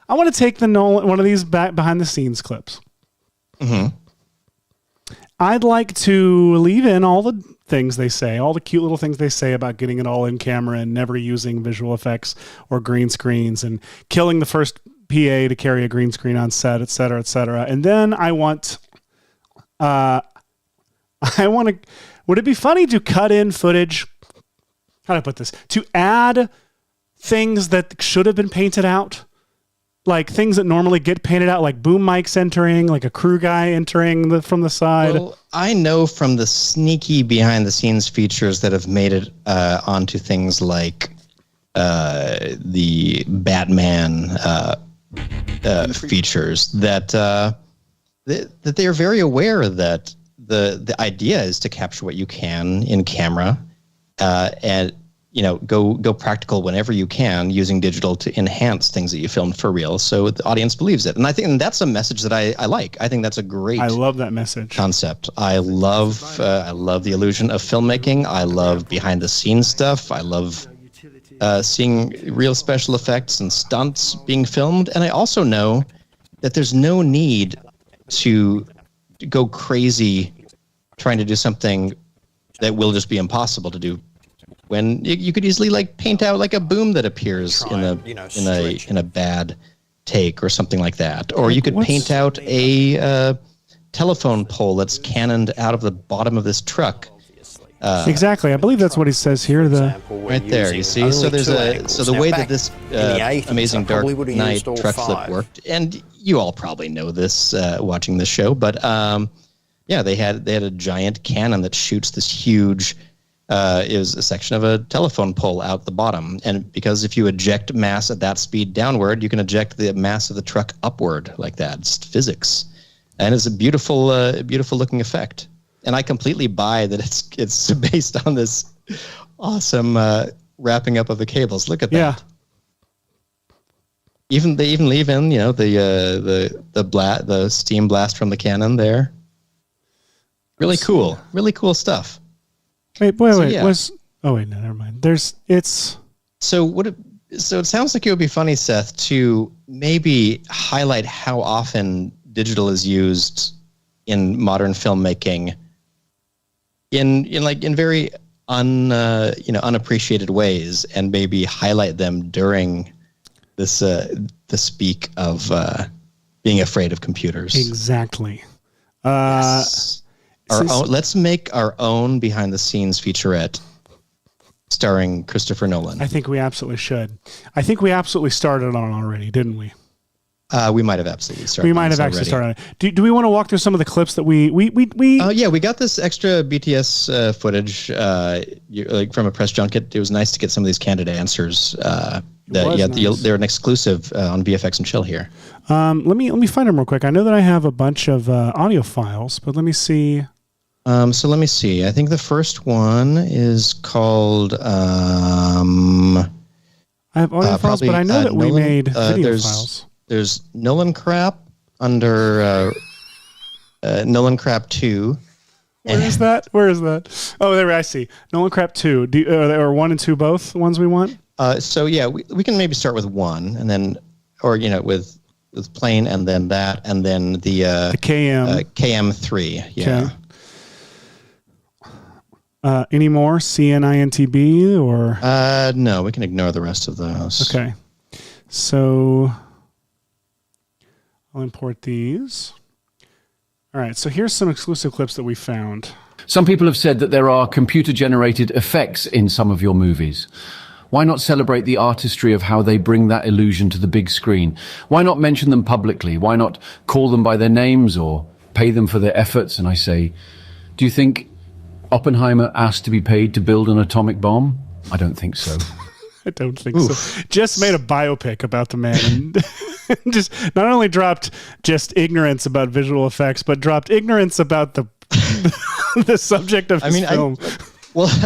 I want to take the Nolan, one of these back behind the scenes clips. Mm-hmm. I'd like to leave in all the things they say, all the cute little things they say about getting it all in camera and never using visual effects or green screens and killing the first PA to carry a green screen on set, et cetera, et cetera. And then I want to, would it be funny to cut in footage? How do I put this? To add things that should have been painted out, like things that normally get painted out, like boom mics entering, like a crew guy entering from the side. Well, I know from the sneaky behind the scenes features that have made it onto things like the Batman features that they are very aware that the idea is to capture what you can in camera and go practical whenever you can using digital to enhance things that you filmed for real, so the audience believes it. And I think that's a message that I like. I think that's a great. I love that message concept. I love the illusion of filmmaking. I love behind the scenes stuff. I love seeing real special effects and stunts being filmed. And I also know that there's no need to go crazy trying to do something that will just be impossible to do, when you could easily like paint out like a boom that appears in a bad take or something like that, or you could paint out a telephone pole that's cannoned out of the bottom of this truck. Exactly, I believe that's what he says here. Right there, you see. So there's the way that this amazing Dark Knight truck flip worked, and you all probably know this watching this show, but they had a giant cannon that shoots this huge. It was a section of a telephone pole out the bottom. And because if you eject mass at that speed downward, you can eject the mass of the truck upward like that. It's physics. And it's a beautiful looking effect. And I completely buy that it's based on this awesome wrapping up of the cables. Look at that. Yeah. They even leave in, the steam blast from the cannon there. Really cool. Really cool stuff. Wait. No, never mind. So it sounds like it would be funny, Seth, to maybe highlight how often digital is used in modern filmmaking in very unappreciated ways, and maybe highlight them during this the speak of being afraid of computers. Exactly. Yes. Let's make our own behind-the-scenes featurette starring Christopher Nolan. I think we absolutely should. I think we absolutely started on it already, didn't we? We might have absolutely started. We might have actually started on it. Do we want to walk through some of the clips that we? Yeah, we got this extra BTS footage from a press junket. It was nice to get some of these candid answers. Nice. They're an exclusive on VFX and Chill here. Let me find them real quick. I know that I have a bunch of audio files, but let me see. So let me see. I think the first one is called. I have audio files, but I know that we made video files. There's Nolan crap under Nolan crap 2. Where is that? Oh, there I see. Nolan crap 2. Are 1 and 2 both the ones we want? So yeah, we can maybe start with 1, and then, or with plane, and then that, and then the KM KM3. Yeah. Okay. Any more CNINTB or? No, we can ignore the rest of those. Okay. So I'll import these. All right. So here's some exclusive clips that we found. Some people have said that there are computer-generated effects in some of your movies. Why not celebrate the artistry of how they bring that illusion to the big screen? Why not mention them publicly? Why not call them by their names or pay them for their efforts? And I say, do you think Oppenheimer asked to be paid to build an atomic bomb? I don't think so. I don't think so. Just made a biopic about the man and just not only dropped just ignorance about visual effects, but dropped ignorance about the the subject of his film.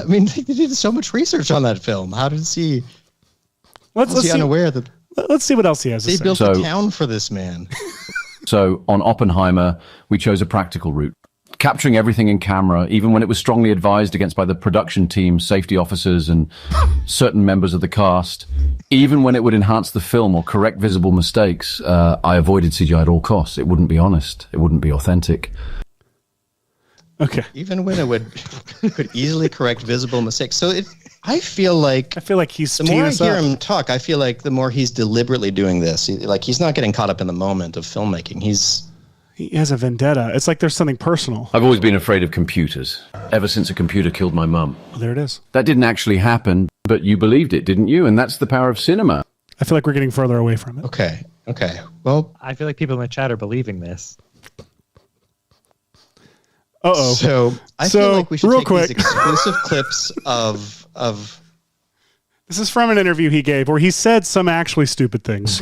They did so much research on that film. How does he? Let's see. Unaware that. Let's see what else he has to say. They built a town for this man. So on Oppenheimer, we chose a practical route, capturing everything in camera, even when it was strongly advised against by the production team, safety officers, and certain members of the cast. Even when it would enhance the film or correct visible mistakes, I avoided CGI at all costs. It wouldn't be honest. It wouldn't be authentic. Okay. Even when it could easily correct visible mistakes. So I feel like he's the more I hear him talk, I feel like the more he's deliberately doing this. He's not getting caught up in the moment of filmmaking. He has a vendetta. It's like there's something personal. I've always been afraid of computers, ever since a computer killed my mum. Well, there it is. That didn't actually happen, but you believed it, didn't you? And that's the power of cinema. I feel like we're getting further away from it. Okay. Well, I feel like people in the chat are believing this. Uh-oh. So I feel like we should real take quick. these exclusive clips of. This is from an interview he gave where he said some actually stupid things.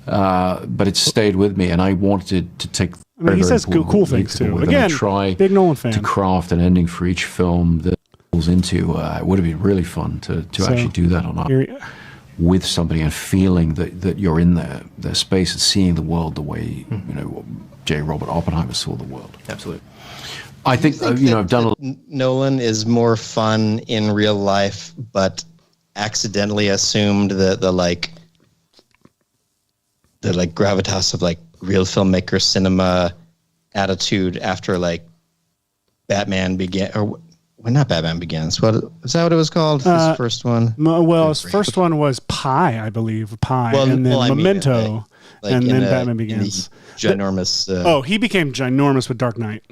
But it stayed with me, and I wanted to take. He says cool things too. Again, big Nolan fan. To craft an ending for each film that falls into. It would have been really fun to actually do that on with somebody and feeling that you're in their space and seeing the world the way J. Robert Oppenheimer saw the world. Absolutely. I think I've done. Nolan is more fun in real life, but accidentally assumed the gravitas of real filmmaker cinema attitude after Batman began, or not Batman Begins. What is that? What it was called? His first one. Well, his first one was Pi, I believe. Pi, and then Memento, and then Batman Begins. Ginormous. He became ginormous with Dark Knight.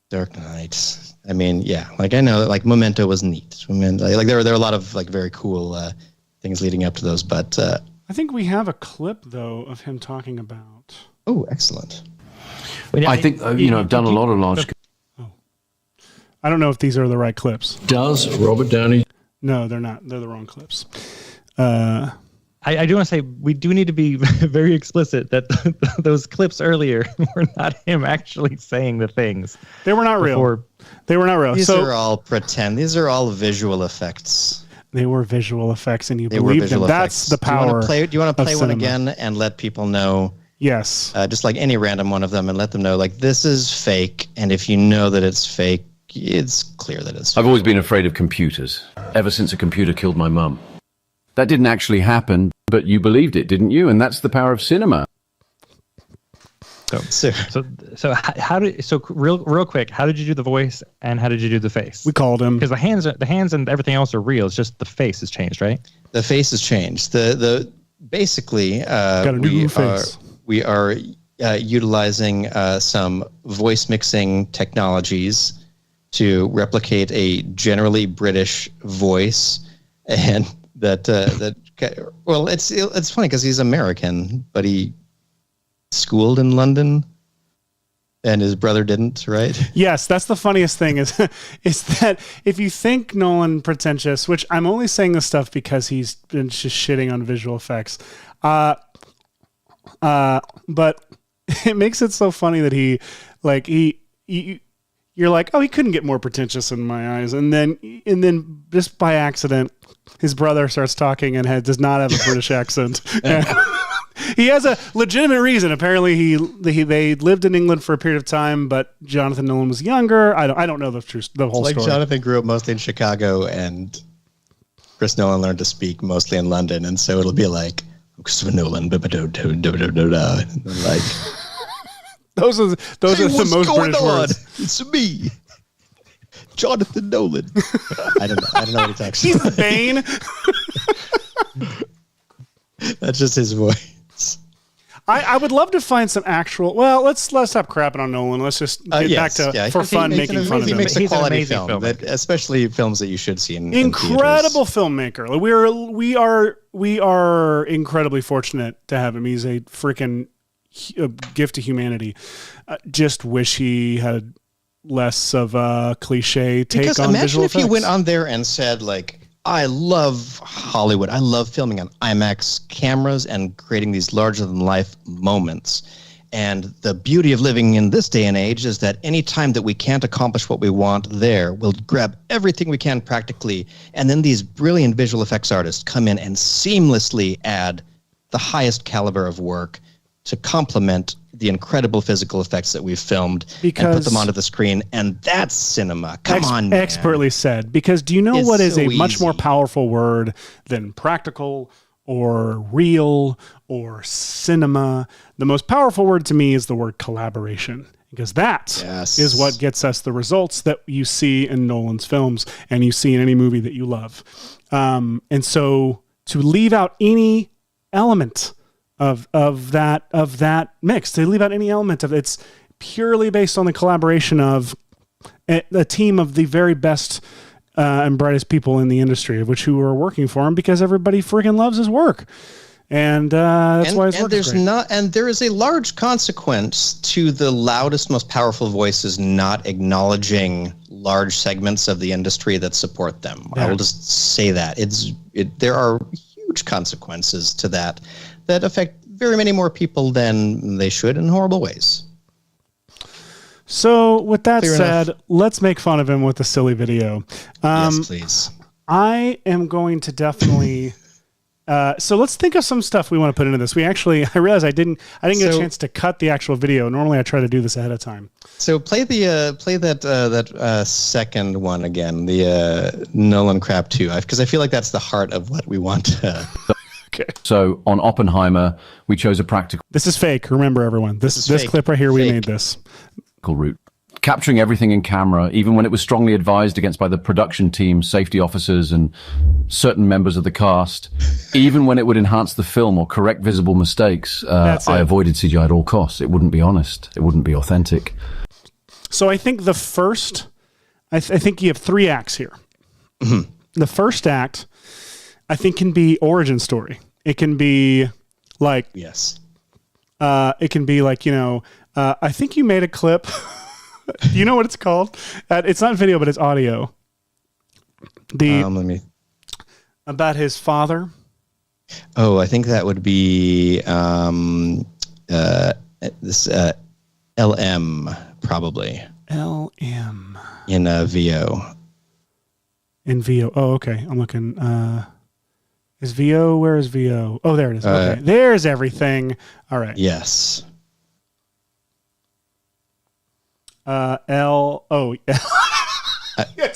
Dark Knight. I mean, yeah. I know that Memento was neat. There were a lot of very cool things leading up to those, but I think we have a clip though of him talking about. Oh, excellent. I think I've done a lot of large. I don't know if these are the right clips. Does Robert Downey? No, they're not. They're the wrong clips. I do want to say we do need to be very explicit that those clips earlier were not him actually saying the things. They were not real. They were not real. These are all pretend. These are all visual effects. They were visual effects, and you believe them. That's the power. Do you want to play one cinema. again and let people know? Yes. Just any random one of them, and let them know this is fake. And if you know that it's fake, it's clear that it's fake. I've always been afraid of computers, ever since a computer killed my mum. That didn't actually happen, but you believed it, didn't you? And that's the power of cinema. So how did real quick? How did you do the voice and how did you do the face? We called him because the hands and everything else are real. It's just the face has changed, right? The face has changed. Basically got a new face. We are utilizing some voice mixing technologies to replicate a generally British voice, and it's funny because he's American, but he schooled in London, and his brother didn't, right? Yes, that's the funniest thing is that if you think Nolan pretentious, which I'm only saying this stuff because he's been just shitting on visual effects, but it makes it so funny that you're like, oh, he couldn't get more pretentious in my eyes, and then just by accident, his brother starts talking and does not have a British accent. He has a legitimate reason. Apparently, they lived in England for a period of time, but Jonathan Nolan was younger. I don't know the whole story. Jonathan grew up mostly in Chicago, and Chris Nolan learned to speak mostly in London, and so it'll be like Christopher Nolan, those are the most British words. It's me, Jonathan Nolan. I don't know what he talks about. He's Bane. That's just his voice. I would love to find some actual. Well, let's stop crapping on Nolan. Let's just get back to for fun making fun of him. He makes a quality amazing film, especially films that you should see in incredible filmmaker. We are incredibly fortunate to have him. He's a freaking gift to humanity. Just wish he had less of a cliche take on visual effects. Imagine if you went on there and said I love Hollywood. I love filming on IMAX cameras and creating these larger-than-life moments. And the beauty of living in this day and age is that any time that we can't accomplish what we want there, we'll grab everything we can practically, and then these brilliant visual effects artists come in and seamlessly add the highest caliber of work to complement the incredible physical effects that we've filmed and put them onto the screen. And that's cinema. Come on, man. Expertly said. Because do you know It's what is so a much easy. more powerful word than practical or real or cinema? The most powerful word to me is the word collaboration, because that is what gets us the results that you see in Nolan's films and you see in any movie that you love. And so to leave out any element of that mix, to leave out any element of it's purely based on the collaboration of a team of the very best and brightest people in the industry, of which who are working for him, because everybody freaking loves his work. And that's why his work is great. And there is a large consequence to the loudest, most powerful voices not acknowledging large segments of the industry that support them. Yeah. I will just say that there are huge consequences to that affect very many more people than they should in horrible ways. So with that Clear said, enough. let's make fun of him with a silly video. Yes, please. I am going to definitely. So let's think of some stuff we want to put into this. I realized I didn't get a chance to cut the actual video. Normally I try to do this ahead of time. So play that second one again, the Nolan crap 2, because I feel like that's the heart of what we want to. Okay. So on Oppenheimer, we chose a practical This is fake. Remember, everyone. This fake. clip right here, we Fake. made this. route. Capturing everything in camera, even when it was strongly advised against by the production team, safety officers, and certain members of the cast, even when it would enhance the film or correct visible mistakes, I avoided CGI at all costs. It wouldn't be honest. It wouldn't be authentic. So I think the first, I think you have 3 acts here. Mm-hmm. The first act, I think, can be origin story. It can be like, yes. It can be like, I think you made a clip. Do you know what it's called? It's not video, but it's audio. About his father. Oh, I think that would be this LM probably. LM in VO. In VO. Oh, okay. I'm looking. Is VO? Where is VO? Oh, there it is. Okay, there's everything. All right. Yes. That's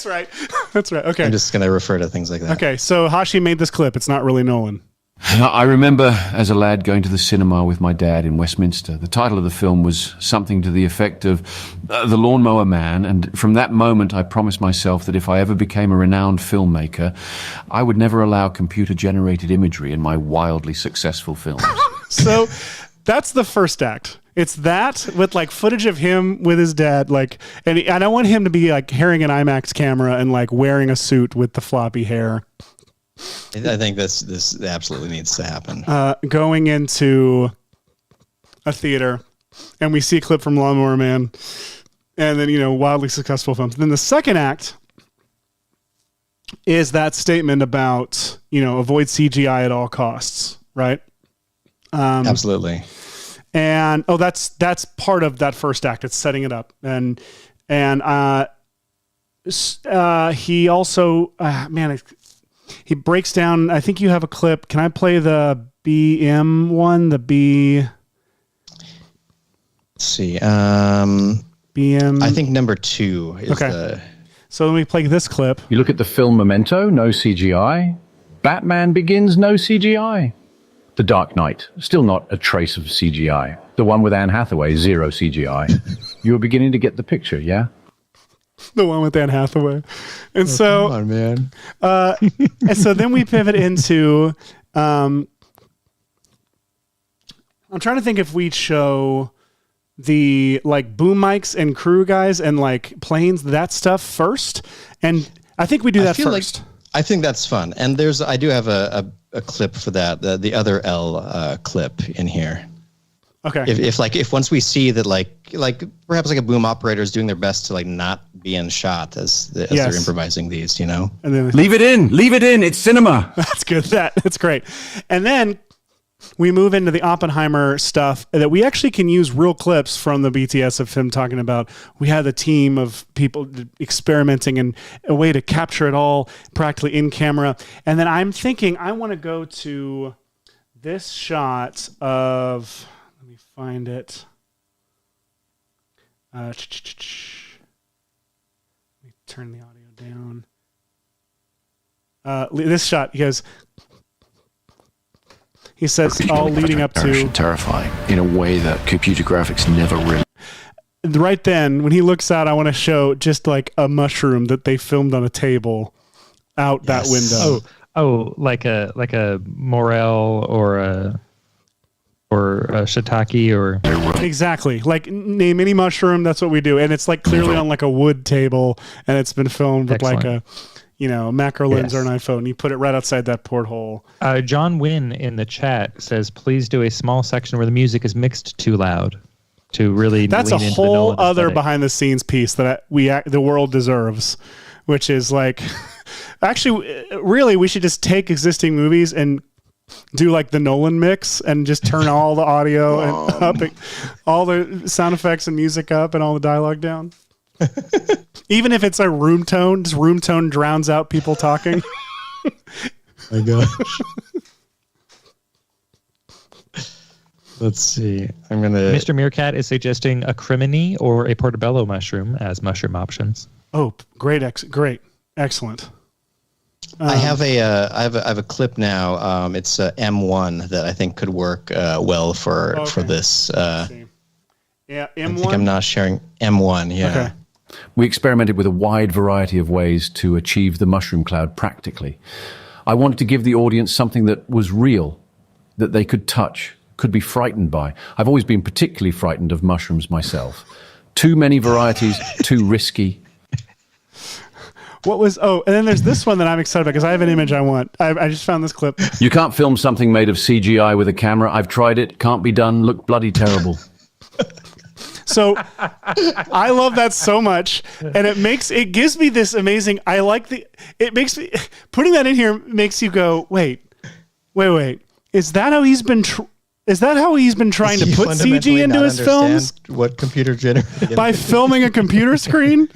right. That's right. Okay. I'm just going to refer to things like that. Okay. So Hashi made this clip. It's not really Nolan. I remember as a lad going to the cinema with my dad in Westminster. The title of the film was something to the effect of The Lawnmower Man, and from that moment I promised myself that if I ever became a renowned filmmaker, I would never allow computer-generated imagery in my wildly successful films. So that's the first act. It's that with like footage of him with his dad, and I want him to be like carrying an IMAX camera and like wearing a suit with the floppy hair. I think this absolutely needs to happen. Going into a theater, and we see a clip from Lawnmower Man, and then wildly successful films. Then the second act is that statement about avoid CGI at all costs, right? Absolutely. And that's part of that first act. It's setting it up, and he also he breaks down. I think you have a clip. Can I play the BM one? The B. Let's see. BM. I think number 2 is okay. So let me play this clip. You look at the film Memento, no CGI. Batman Begins, no CGI. The Dark Knight, still not a trace of CGI. The one with Anne Hathaway, 0 CGI. You were beginning to get the picture, yeah? The one with Anne Hathaway. And so, come on, man. And so then we pivot into, I'm trying to think if we'd show the like boom mics and crew guys and like planes, that stuff first. And I think we do that first. I think that's fun. And I do have a clip for that, the other L clip in here. Okay. If once we see that like perhaps like a boom operator is doing their best to like not be in shot as they're improvising these, you know. And then Leave it in. It's cinema. that's good. That's great. And then we move into the Oppenheimer stuff that we actually can use real clips from the BTS of him talking about. We had a team of people experimenting and a way to capture it all practically in camera. And then I'm thinking I want to go to this shot of, let me find it. Let me turn the audio down. This shot, he says all leading up to terrifying in a way that computer graphics never really. Right then, when he looks out, I want to show just like a mushroom that they filmed on a table out that window. Oh, like a morel or a shiitake or exactly. Like name any mushroom. That's what we do, and it's like clearly on like a wood table, and it's been filmed with like a macro lens or an iPhone. You put it right outside that porthole. John Wynn in the chat says, "Please do a small section where the music is mixed too loud to really." That's lean a into whole the other aesthetic. behind the scenes piece that the world deserves, which is like, actually, really, we should just take existing movies and do like the Nolan mix and just turn all the audio and up, all the sound effects and music up, and all the dialogue down. Even if it's a room tone, just room tone drowns out people talking. My gosh. Let's see. I'm gonna. Mr. Meerkat is suggesting a crimini or a portobello mushroom as mushroom options. Oh, great, excellent. I have a clip now. It's M1 that I think could work well for this. Yeah, M1. I think I'm not sharing M1. Yeah. Okay. We experimented with a wide variety of ways to achieve the mushroom cloud practically. I wanted to give the audience something that was real, that they could touch, could be frightened by. I've always been particularly frightened of mushrooms myself. Too many varieties, too risky. And then there's this one that I'm excited about because I have an image I want. I just found this clip. You can't film something made of CGI with a camera. I've tried it. Can't be done. Look bloody terrible. So I love that so much. And it gives me this amazing, putting that in here makes you go, wait. Is that how he's been trying to put CG into his films? What computer generated by filming a computer screen?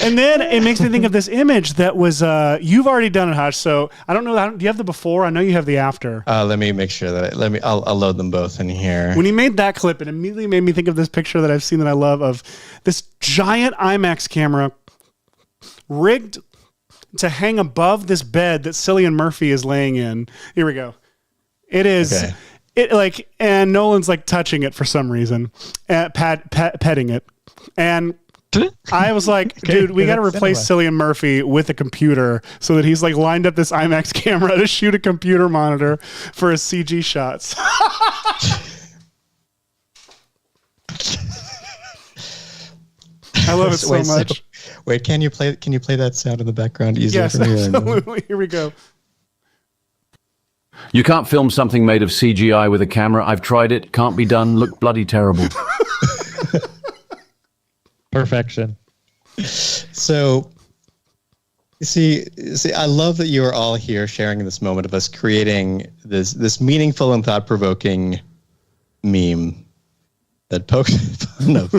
And then it makes me think of this image that was, you've already done it, Hash. So I don't know. Do you have the before? I know you have the after. Let me make sure that I'll load them both in here. When he made that clip, it immediately made me think of this picture that I've seen that I love of this giant IMAX camera rigged to hang above this bed that Cillian Murphy is laying in. Here we go. It is. Okay. And Nolan's like touching it for some reason, petting it. And I was like, dude, we got to replace Cillian Murphy with a computer so that he's like lined up this IMAX camera to shoot a computer monitor for his CG shots. I love it so much. Wait, can you play that sound in the background easier yes, for me? Absolutely. Here we go. You can't film something made of CGI with a camera. I've tried it. Can't be done. Look bloody terrible. Perfection. So, see, I love that you are all here sharing this moment of us creating this meaningful and thought-provoking meme that pokes fun of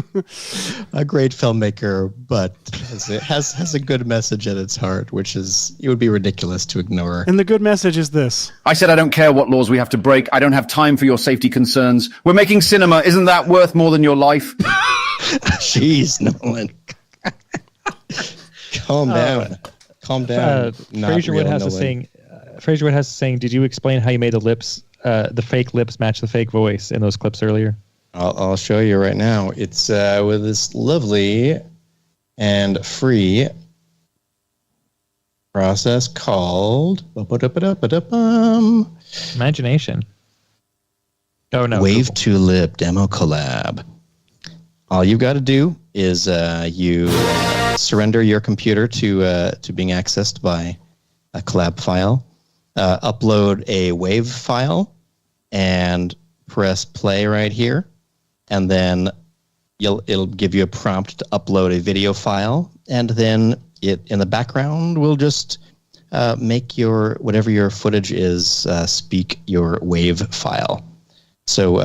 a great filmmaker, but has a good message at its heart, which is it would be ridiculous to ignore. And the good message is this. I said I don't care what laws we have to break. I don't have time for your safety concerns. We're making cinema. Isn't that worth more than your life? Jeez, Nolan. Calm down. Calm down. Fraser Wood has a saying. Fraser Wood has a saying. Did you explain how you made the lips, the fake lips match the fake voice in those clips earlier? I'll show you right now. It's with this lovely and free process called Imagination. Oh no! Wave to Lip Demo Collab. All you've got to do is you surrender your computer to being accessed by a collab file, upload a wave file, and press play right here. and then it'll give you a prompt to upload a video file, and then it in the background will just make your whatever your footage is speak your wave file. So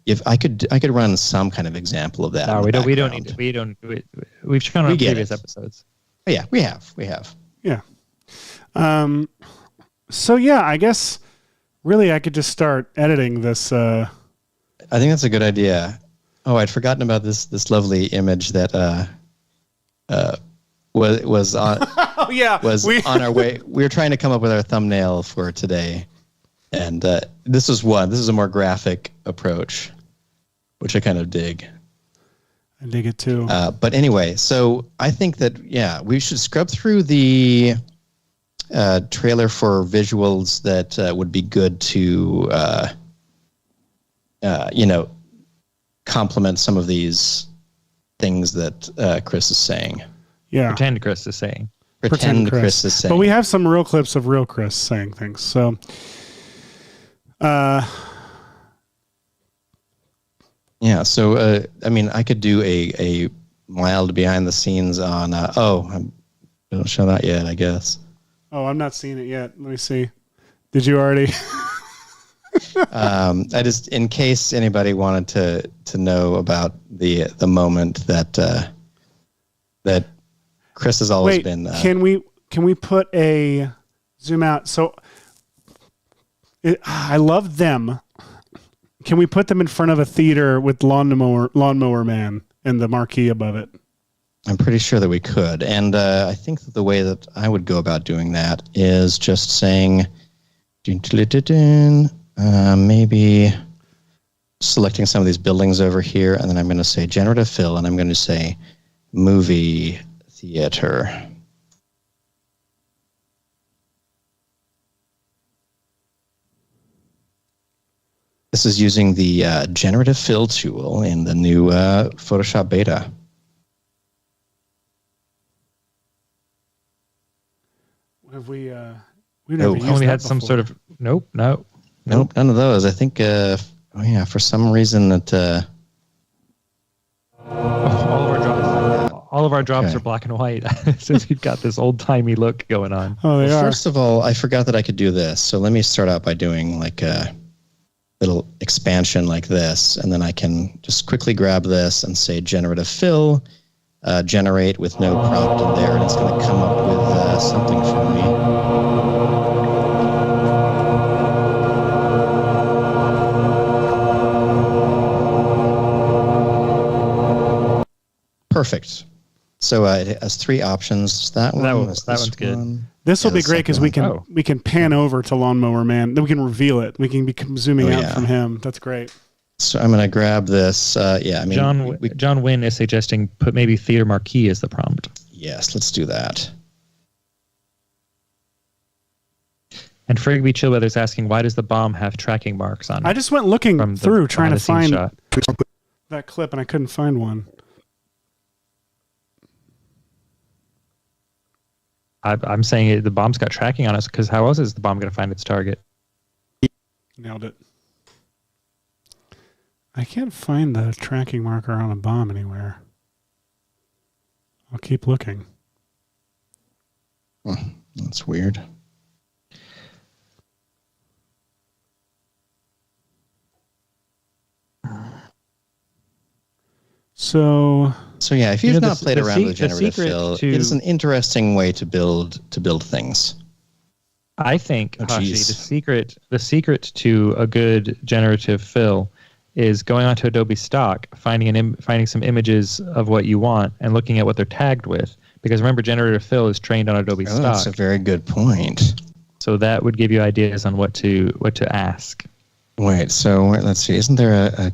if I could run some kind of example of that. No, we don't need to. We've shown it on previous episodes. Oh, yeah, we have. Yeah. So yeah, I guess really I could just start editing this. I think that's a good idea. Oh, I'd forgotten about this lovely image that was on. Oh yeah, on our way. We were trying to come up with our thumbnail for today, and this is one. This is a more graphic approach, which I kind of dig. I dig it too. But anyway, so I think that we should scrub through the trailer for visuals that would be good to complement some of these things that Chris is saying. Yeah. Pretend Chris is saying. Pretend Chris is saying. But we have some real clips of real Chris saying things. So, yeah. So, I mean, I could do a mild behind the scenes on. I don't show that yet, I guess. Oh, I'm not seeing it yet. Let me see. Did you already? I just, in case anybody wanted to know about the moment that Chris has always been. Can we put a zoom out? So I love them. Can we put them in front of a theater with Lawnmower Man and the marquee above it? I'm pretty sure that we could. And I think that the way that I would go about doing that is just saying, maybe selecting some of these buildings over here, and then I'm going to say generative fill, and I'm going to say movie theater. This is using the generative fill tool in the new Photoshop beta. Have we? We've never used only that had some before. sort of nope, none of those. I think. For some reason that. All of our drops are black and white since we've got this old timey look going on. Oh, they are. First of all, I forgot that I could do this. So let me start out by doing like a little expansion like this, and then I can just quickly grab this and say generative fill, generate with no prompt in there, and it's going to come up with something for me. Perfect. So it has three options. That one's good. This will be great because we can pan over to Lawnmower Man. Then we can reveal it. We can be zooming out from him. That's great. So I'm going to grab this. John Wynn is suggesting put maybe theater marquee as the prompt. Yes, let's do that. And Frigby Chillweather's asking, why does the bomb have tracking marks on it? I just went looking through trying to find shot. that clip, and I couldn't find one. I'm saying the bomb's got tracking on us because how else is the bomb going to find its target? Nailed it. I can't find the tracking marker on a bomb anywhere. I'll keep looking. That's weird. So yeah, if you've not played around with generative fill, it is an interesting way to build things. I think, Hashi, the secret to a good generative fill is going onto Adobe Stock, finding some images of what you want, and looking at what they're tagged with. Because remember, generative fill is trained on Adobe Stock. That's a very good point. So that would give you ideas on what to ask. Wait, so let's see. Isn't there a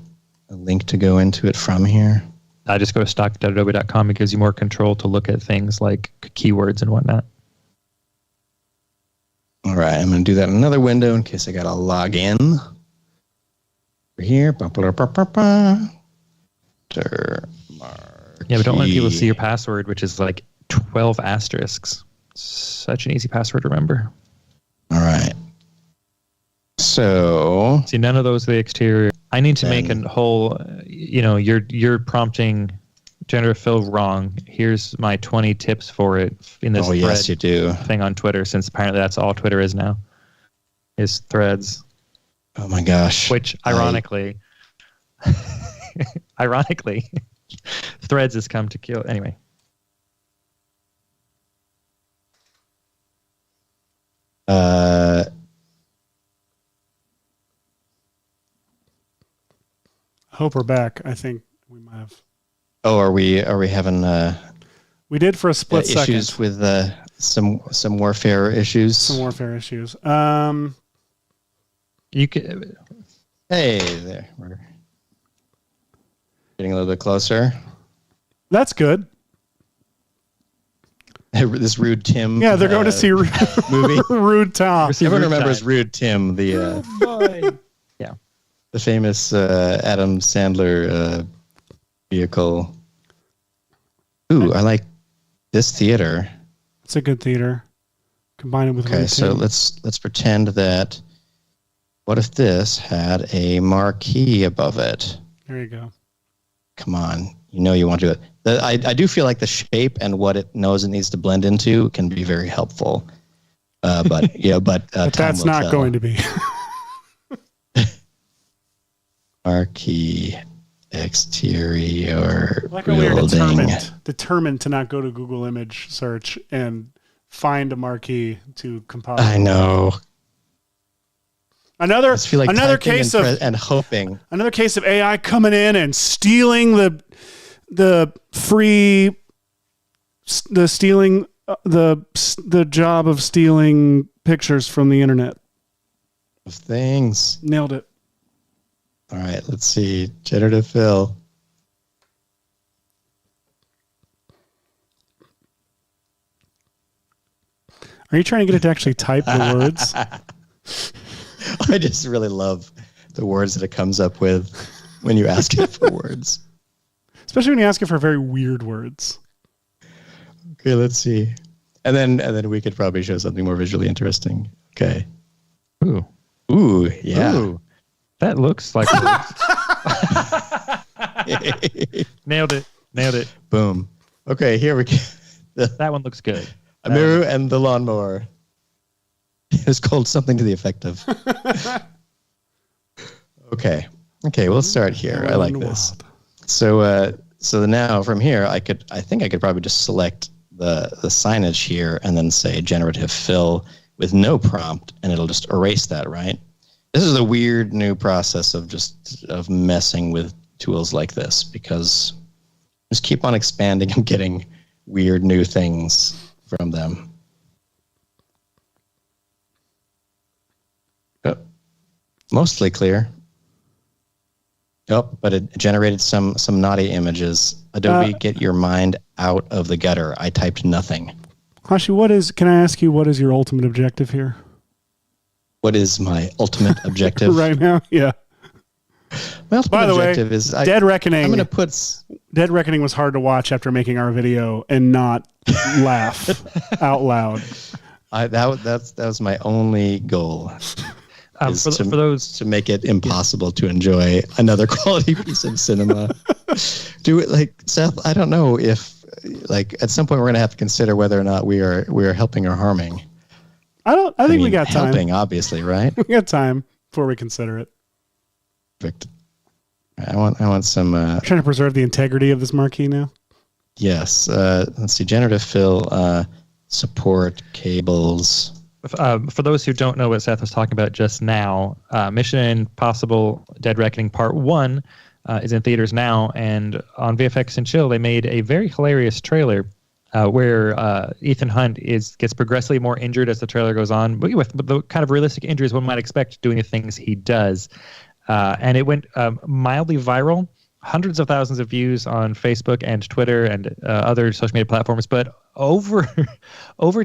link to go into it from here? I just go to stock.adobe.com. It gives you more control to look at things like keywords and whatnot. All right, I'm going to do that in another window in case I got to log in. Over here. Yeah, but don't let people see your password, which is like 12 asterisks. Such an easy password to remember. All right. So see, none of those are the exterior. I need to make a whole. you're prompting generative fill wrong. Here's my 20 tips for it in this yes, you do. thing on Twitter, since apparently that's all Twitter is now, is threads. Oh my gosh. Which ironically, threads has come to kill. Anyway. I hope we're back. I think we might have. Oh, are we having we did for a split second. Issues with some warfare issues? Some warfare issues. You could. Hey there. We're getting a little bit closer. That's good. This Rude Tim. Yeah, they're going to see movie. Rude Tom. Everyone remembers Rude Tim, the yeah, the famous Adam Sandler vehicle. Ooh, I like this theater. It's a good theater. Combine it with Okay, Rude so Tim. let's pretend that. What if this had a marquee above it? There you go. Come on, you want to do it. I do feel like the shape and what it knows it needs to blend into can be very helpful. But but that's not going to be. Marquee exterior Like how we are building. determined to not go to Google image search and find a marquee to compile. I know. Another I feel like another typing case and hoping. Another case of AI coming in and stealing the job of stealing pictures from the internet. Of things. Nailed it. All right, let's see. Generative fill. Are you trying to get it to actually type the words? I just really love the words that it comes up with when you ask it for words. Especially when you ask it for very weird words. Okay, let's see. And then we could probably show something more visually interesting. Okay. Ooh, yeah. Ooh, that looks like Nailed it. Boom. Okay, here we go. That one looks good. Amiru and the lawnmower. It's called something to the effect of. Okay, we'll start here. I like this. So now from here, I think I could probably just select the signage here and then say generative fill with no prompt, and it'll just erase that, right? This is a weird new process of messing with tools like this, because just keep on expanding and getting weird new things from them. Oh, mostly clear. Oh, but it generated some naughty images. Adobe, get your mind out of the gutter. I typed nothing. Hashi, can I ask you, what is your ultimate objective here? What is my ultimate objective? Right now? Yeah. My ultimate By the objective way, is Dead Reckoning. I'm going to put... Dead Reckoning was hard to watch after making our video and not laugh out loud. That was my only goal. For those to make it impossible to enjoy another quality piece of cinema. Do it like Seth. I don't know if at some point we're going to have to consider whether or not we are helping or harming. I think we got time. Helping, obviously, right? We got time before we consider it. Perfect. I want some. Trying to preserve the integrity of this marquee now. Yes. Let's see. Generative fill. Support cables. For those who don't know what Seth was talking about just now, Mission Impossible Dead Reckoning Part 1 is in theaters now, and on VFX and Chill, they made a very hilarious trailer where Ethan Hunt gets progressively more injured as the trailer goes on, but with the kind of realistic injuries one might expect doing the things he does. And it went mildly viral, hundreds of thousands of views on Facebook and Twitter and other social media platforms, but over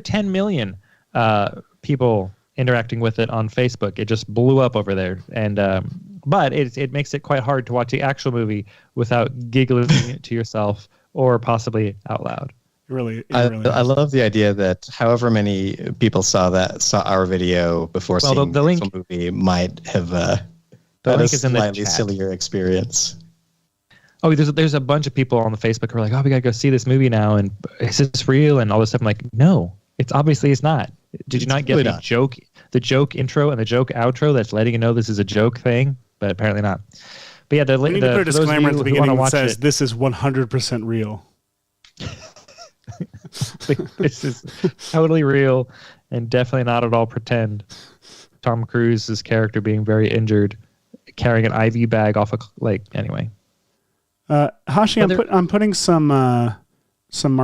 10 million people interacting with it on Facebook. It just blew up over there, and but it makes it quite hard to watch the actual movie without giggling to yourself or possibly out loud. I love the idea that however many people saw our video before seeing the movie might have had a slightly sillier experience. Oh, there's a bunch of people on the Facebook who are like, oh, we gotta go see this movie now, and is this real and all this stuff. I'm like, no, it's not. Did you not get the joke intro and the joke outro that's letting you know this is a joke thing? But apparently not. But yeah, We need to put a disclaimer at the beginning that says this is 100% real. This is totally real and definitely not at all pretend. Tom Cruise's character being very injured, carrying an IV bag off anyway. Hashi, I'm putting some actual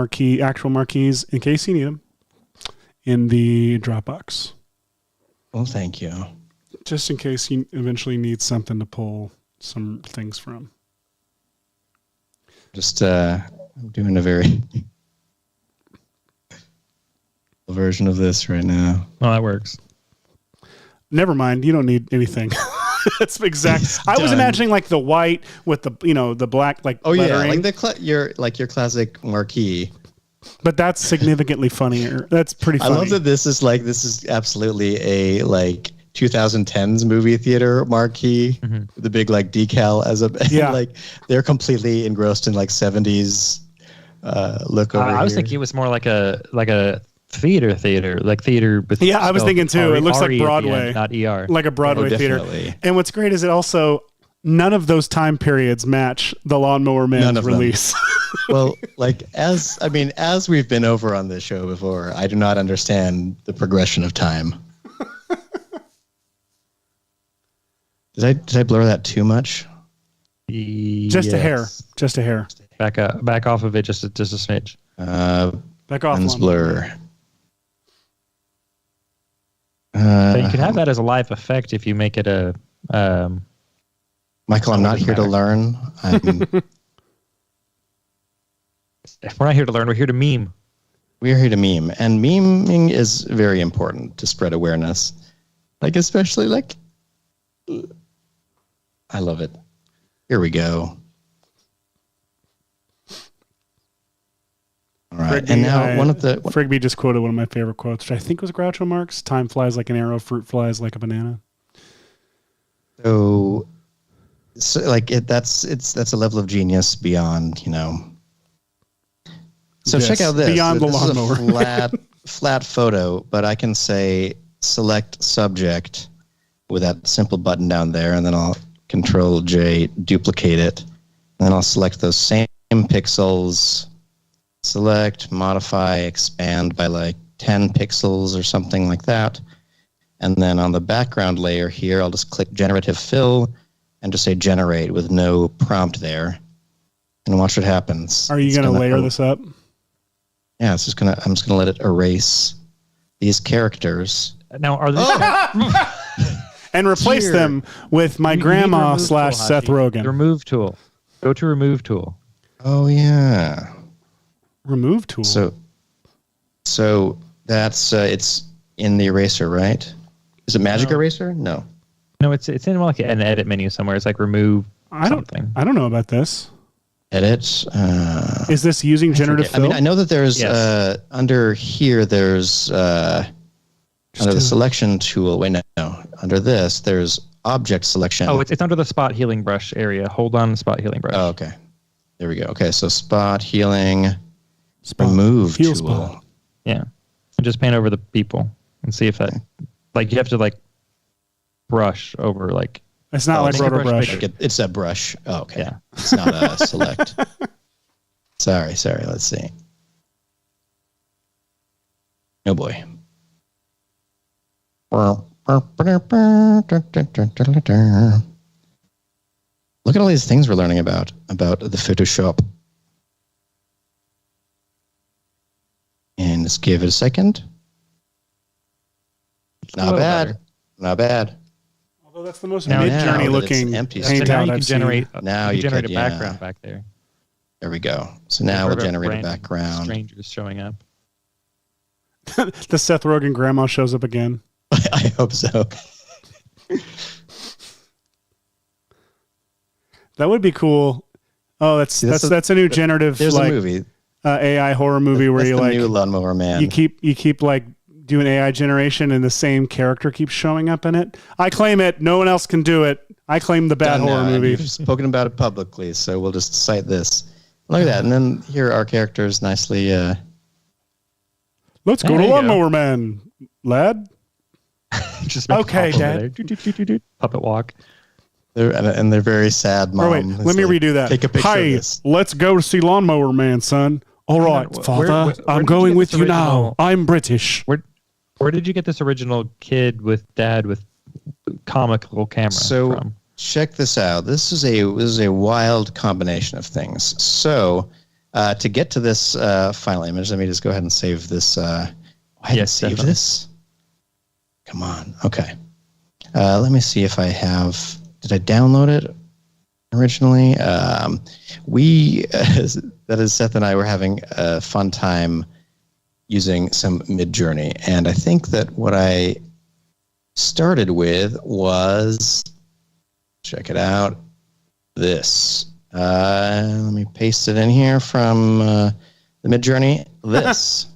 marquees in case you need them in the Dropbox. Well, thank you. Just in case you eventually need something to pull some things from. Just I'm doing a very version of this right now. Oh, that works. Never mind. You don't need anything. That's exact. I was imagining like the white with the the black lettering. like your classic marquee. But that's significantly funnier. That's pretty funny. I love that this is absolutely a 2010s movie theater marquee. Mm-hmm. The big decal as they're completely engrossed in 70s look over I was thinking it was more like a theater with I was thinking too. It looks like Broadway, not ER. Like a Broadway theater. And what's great is it also none of those time periods match the Lawnmower Man's release. Well, as we've been over on this show before, I do not understand the progression of time. Did I blur that too much? Just a hair. Just a hair. Back off of it just a smidge. Back off. Lens blur. So you can have that as a live effect if you make it a. Michael, I'm not here to learn. If we're not here to learn, we're here to meme. We're here to meme, and meming is very important to spread awareness. Especially I love it. Here we go. All right, and now Frigby just quoted one of my favorite quotes, which I think was Groucho Marx: "Time flies like an arrow, fruit flies like a banana." So that's a level of genius beyond So check out this. Beyond the this lawnmower. Is a flat photo, but I can say select subject with that simple button down there, and then I'll Control J, duplicate it, and then I'll select those same pixels, select, modify, expand by 10 pixels or something like that. And then on the background layer here, I'll just click generative fill and just say generate with no prompt there. And watch what happens. Are you going to layer this up? Yeah, I'm just gonna let it erase these characters. Now, are these and replace them with my grandma / Seth Rogen. Remove tool. Go to remove tool. Oh yeah. Remove tool. So that's it's in the eraser, right? Is it magic eraser? No. No, it's in an edit menu somewhere. It's remove something. I don't know about this. Edit. Is this using generative fill? I know that there's under here. There's under the selection tool. Wait, no. Under this, there's object selection. Oh, it's under the spot healing brush area. Hold on, spot healing brush. Oh, okay. There we go. Okay, so spot healing. Remove tool. Spot. Yeah, and just paint over the people and see if that you have to brush over It's not like rotor brush. It's a brush. Oh, okay. Yeah. It's not a select. Sorry. Let's see. Oh boy. Look at all these things we're learning about the Photoshop. And let's give it a second. Not bad. Although that's the most mid-journey looking empty. So now you can I've generate. seen. Now you generate can, a background back there. There we go. So now we'll generate a background. Strangers showing up. The Seth Rogen grandma shows up again. I hope so. That would be cool. Oh, that's a new generative There's a movie. AI horror movie where you new Lawnmower Man. You keep doing AI generation and the same character keeps showing up in it. I claim it. No one else can do it. I claim the bad done horror now, and movie. You've spoken about it publicly, so we'll just cite this. Look at that, and then here are our characters nicely. Let's go There to you go. Lawnmower Man, lad. Just make Okay, pop over Dad. there. Do. Puppet walk. They're very sad. Mom. Oh, wait, is let me like, redo that. Take a picture of Hi, this. let's go to see Lawnmower Man, son. All right, Where- father, where I'm did you going get with this you now. original- I'm British. Where did you get this original kid with dad with comical camera So from? check this out. This is a wild combination of things. So to get to this final image, let me just go ahead and save this. I haven't Yes, saved definitely. this. Come on. Okay. Let me see if I have. Did I download it originally? That is, Seth and I were having a fun time using some Midjourney, and I think that what I started with was, check it out, this. Let me paste it in here from the Midjourney. This.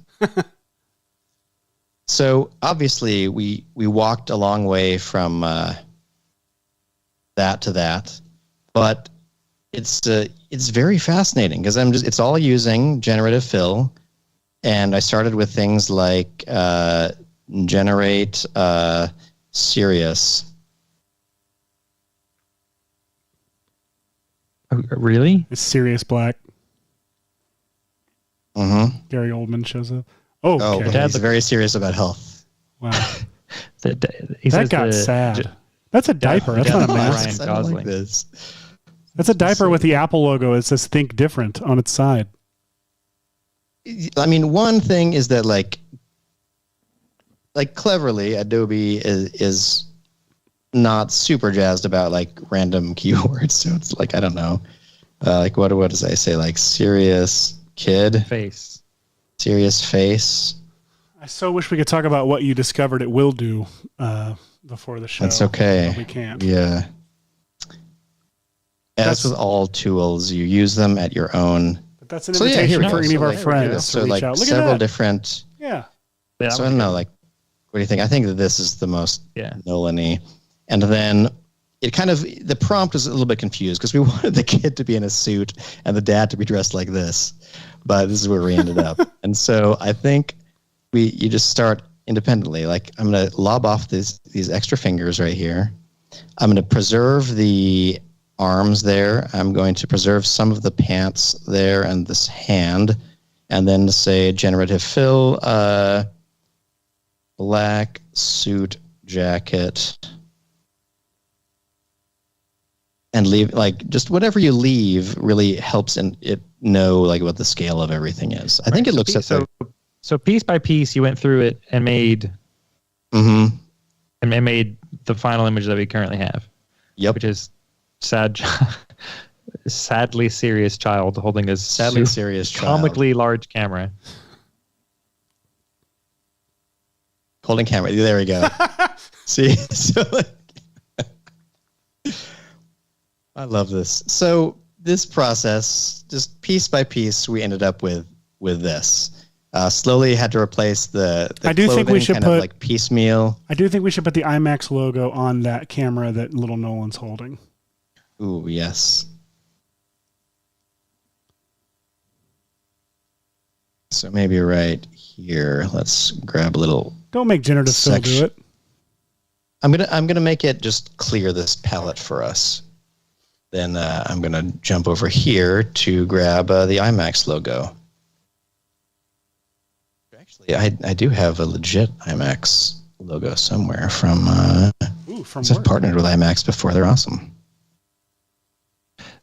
So obviously we walked a long way from that to that, but it's very fascinating because it's all using generative fill, and I started with things like generate Sirius. Oh, really? It's Sirius Black. Mm-hmm. Gary Oldman shows up. Oh, Oh, okay. but Dad he's look- very serious about health. Wow. He That says got the- sad. That's a diaper. That's Yeah, not a Ryan mask. I don't like Gosling. this. That's a diaper with the Apple logo. It says "Think Different" on its side. I mean, one thing is that like cleverly, Adobe is not super jazzed about like random keywords. So it's like, I don't know, like what does I say? Like serious kid, face. serious face. I so wish we could talk about what you discovered it will do before the show. That's okay. But we can't. Yeah. As That's- with all tools, you use them at your own. But that's an So yeah, invitation here we for go. any of So, our like, friends so to reach like out. Look several at that. different. Yeah. Yeah, So I don't know, like, what do you think? I think that this is the most Yeah. Nolan-y. And then it kind of, the prompt was a little bit confused because we wanted the kid to be in a suit and the dad to be dressed like this. But this is where we ended up. And so I think you just start independently. Like, I'm going to lob off these extra fingers right here. I'm going to preserve the arms there. I'm going to preserve some of the pants there and this hand. And then say generative fill, black suit jacket, and leave, like, just whatever you leave really helps in it know like what the scale of everything is. I think it looks at so piece by piece you went through it and made Mm-hmm. and made the final image that we currently have, Yep. which is sadly serious child holding a Sadly serious child. comically large camera. Holding camera. There we go. See, so I love this. So this process, just piece by piece, we ended up with this. Slowly had to replace the I do think we clothing, should kind put- of like piecemeal. I do think we should put the IMAX logo on that camera that little Nolan's holding. Ooh, yes. So maybe right here. Let's grab a little. Don't make generative fill do Section. it. I'm gonna make it just clear this palette for us. Then I'm gonna jump over here to grab the IMAX logo. Actually, I do have a legit IMAX logo somewhere from. Ooh, from I've work. partnered with IMAX before. They're awesome.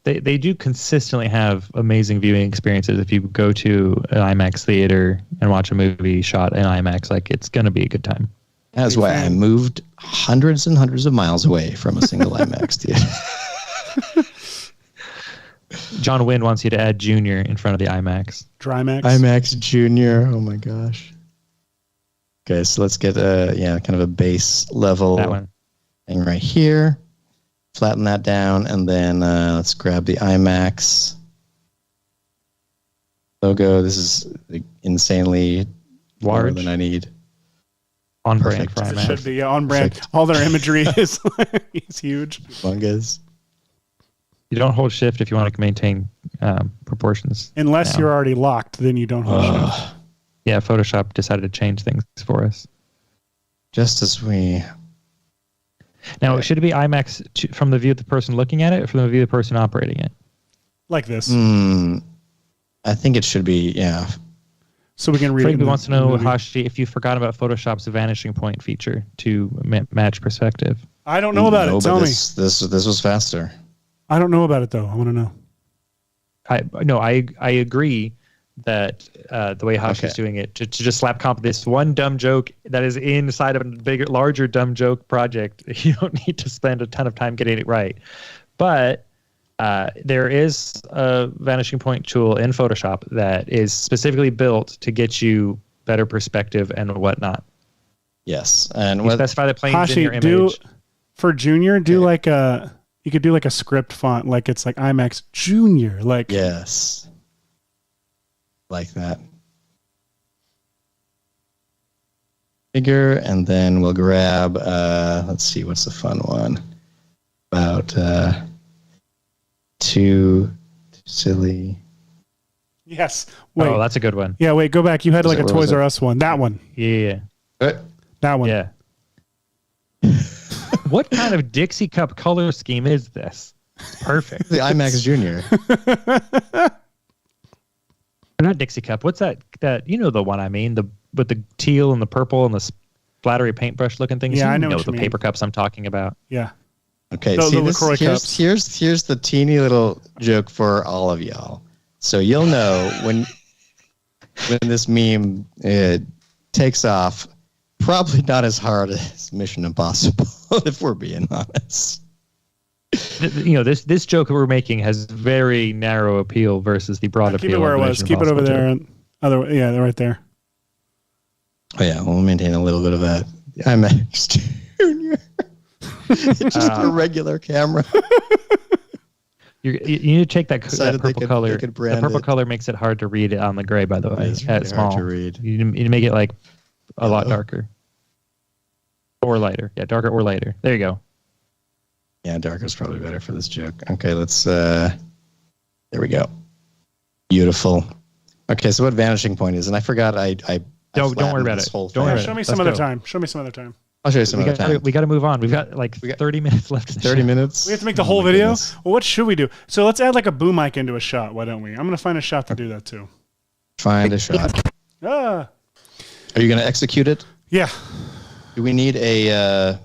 They do consistently have amazing viewing experiences. If you go to an IMAX theater and watch a movie shot in IMAX, like, it's gonna be a good time. That's why I moved hundreds and hundreds of miles away from a single IMAX theater. John Wynn wants you to add Junior in front of the IMAX. Drymax. IMAX Junior. Oh my gosh. Okay, so let's get kind of a base level That one. thing right here. Flatten that down, and then let's grab the IMAX logo. This is insanely more Large. than I need. On brand Perfect. for It IMAX. should be on brand. Perfect. All their imagery is huge. Fungus. You don't hold shift if you want to maintain proportions. Unless now. you're already locked, then you don't hold shift. Yeah, Photoshop decided to change things for us. Just as we. Now, should it be IMAX from the view of the person looking at it or from the view of the person operating it? Like this. I think it should be, yeah. So we can read Frankie it. wants to know, Hashi, if you forgot about Photoshop's vanishing point feature to match perspective. I don't know about it. but Tell me. this was faster. I don't know about it though. I want to know. I agree that the way Hashi's doing it, to just slap comp this one dumb joke that is inside of a bigger, larger dumb joke project, you don't need to spend a ton of time getting it right. But there is a vanishing point tool in Photoshop that is specifically built to get you better perspective and whatnot. Yes, and You specify the planes in Hashi, your image. for Junior, do like a. You could do like a script font, like it's like IMAX Junior, like yes, like that. Figure, and then we'll grab. Let's see, what's the fun one? About too silly. yes. Wait, Oh, that's a good one. yeah. Wait, go back. You had like a What Toys was it? R Us one. That one. Yeah. That one. Yeah. What kind of Dixie Cup color scheme is this? It's perfect. The IMAX Junior. Not Dixie Cup. What's that? That you know the one I mean, with the teal and the purple and the splattery paintbrush looking things. Yeah, You I know what the you mean. paper cups I'm talking about. Yeah. Okay, The see LaCroix cups. here's the teeny little joke for all of y'all. So you'll know when this meme takes off. Probably not as hard as Mission Impossible, if we're being honest. This joke that we're making has very narrow appeal versus the broad appeal. Keep it where it of was. Mission Keep it over Impossible there. joke. And right there. Oh yeah, we'll maintain a little bit of that. IMAX Junior. It's just a regular camera. You need to take that Decided they purple could- color. they could The brand purple it. color makes it hard to read on the gray. By the way, It's at really small. hard to read. You need to make it like a lot darker or lighter. Yeah, darker or lighter. There you go. Yeah, darker is probably better for this joke. Okay, let's. There we go. Beautiful. Okay, so what vanishing point is, and I forgot. I Don't worry about this it. whole Don't thing. worry Show me Let's some other go. time. Show me some other time. I'll show you some We other time. got to move on. We've got like 30 minutes left. In the 30 show. minutes. We have to make the Oh whole my video. goodness. Well, what should we do? So let's add like a boom mic into a shot. Why don't we? I'm gonna find a shot to do that too. Find a shot. Ah. Are you going to execute it? Yeah. Do we need a?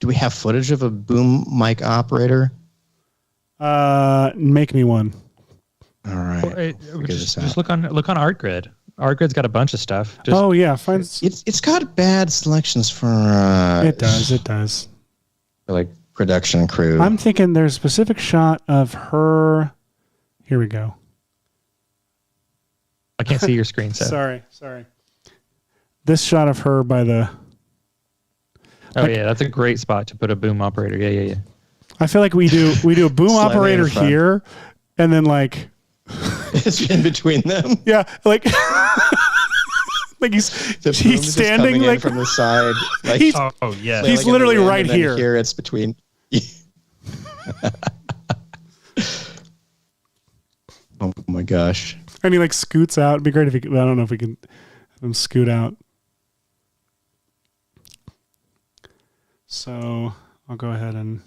Do we have footage of a boom mic operator? Make me one. All right. Figure Just this out. look on ArtGrid. ArtGrid's got a bunch of stuff. Just, Oh yeah, find. It's got bad selections for. It does. It does. For like production crew. I'm thinking there's a specific shot of her. Here we go. I can't see your screen, Seth. Sorry. This shot of her by the. Oh yeah, that's a great spot to put a boom operator. Yeah. I feel like we do a boom Slightly in operator front. here, and then like It's in between them. yeah, like like The boom is he's just standing coming in like from the side. Like, he's Oh yeah. like he's in the literally wind, right and then here. Here it's between. Oh my gosh. and he like scoots out. It'd be great if he could, I don't know if we can have him scoot out. So I'll go ahead and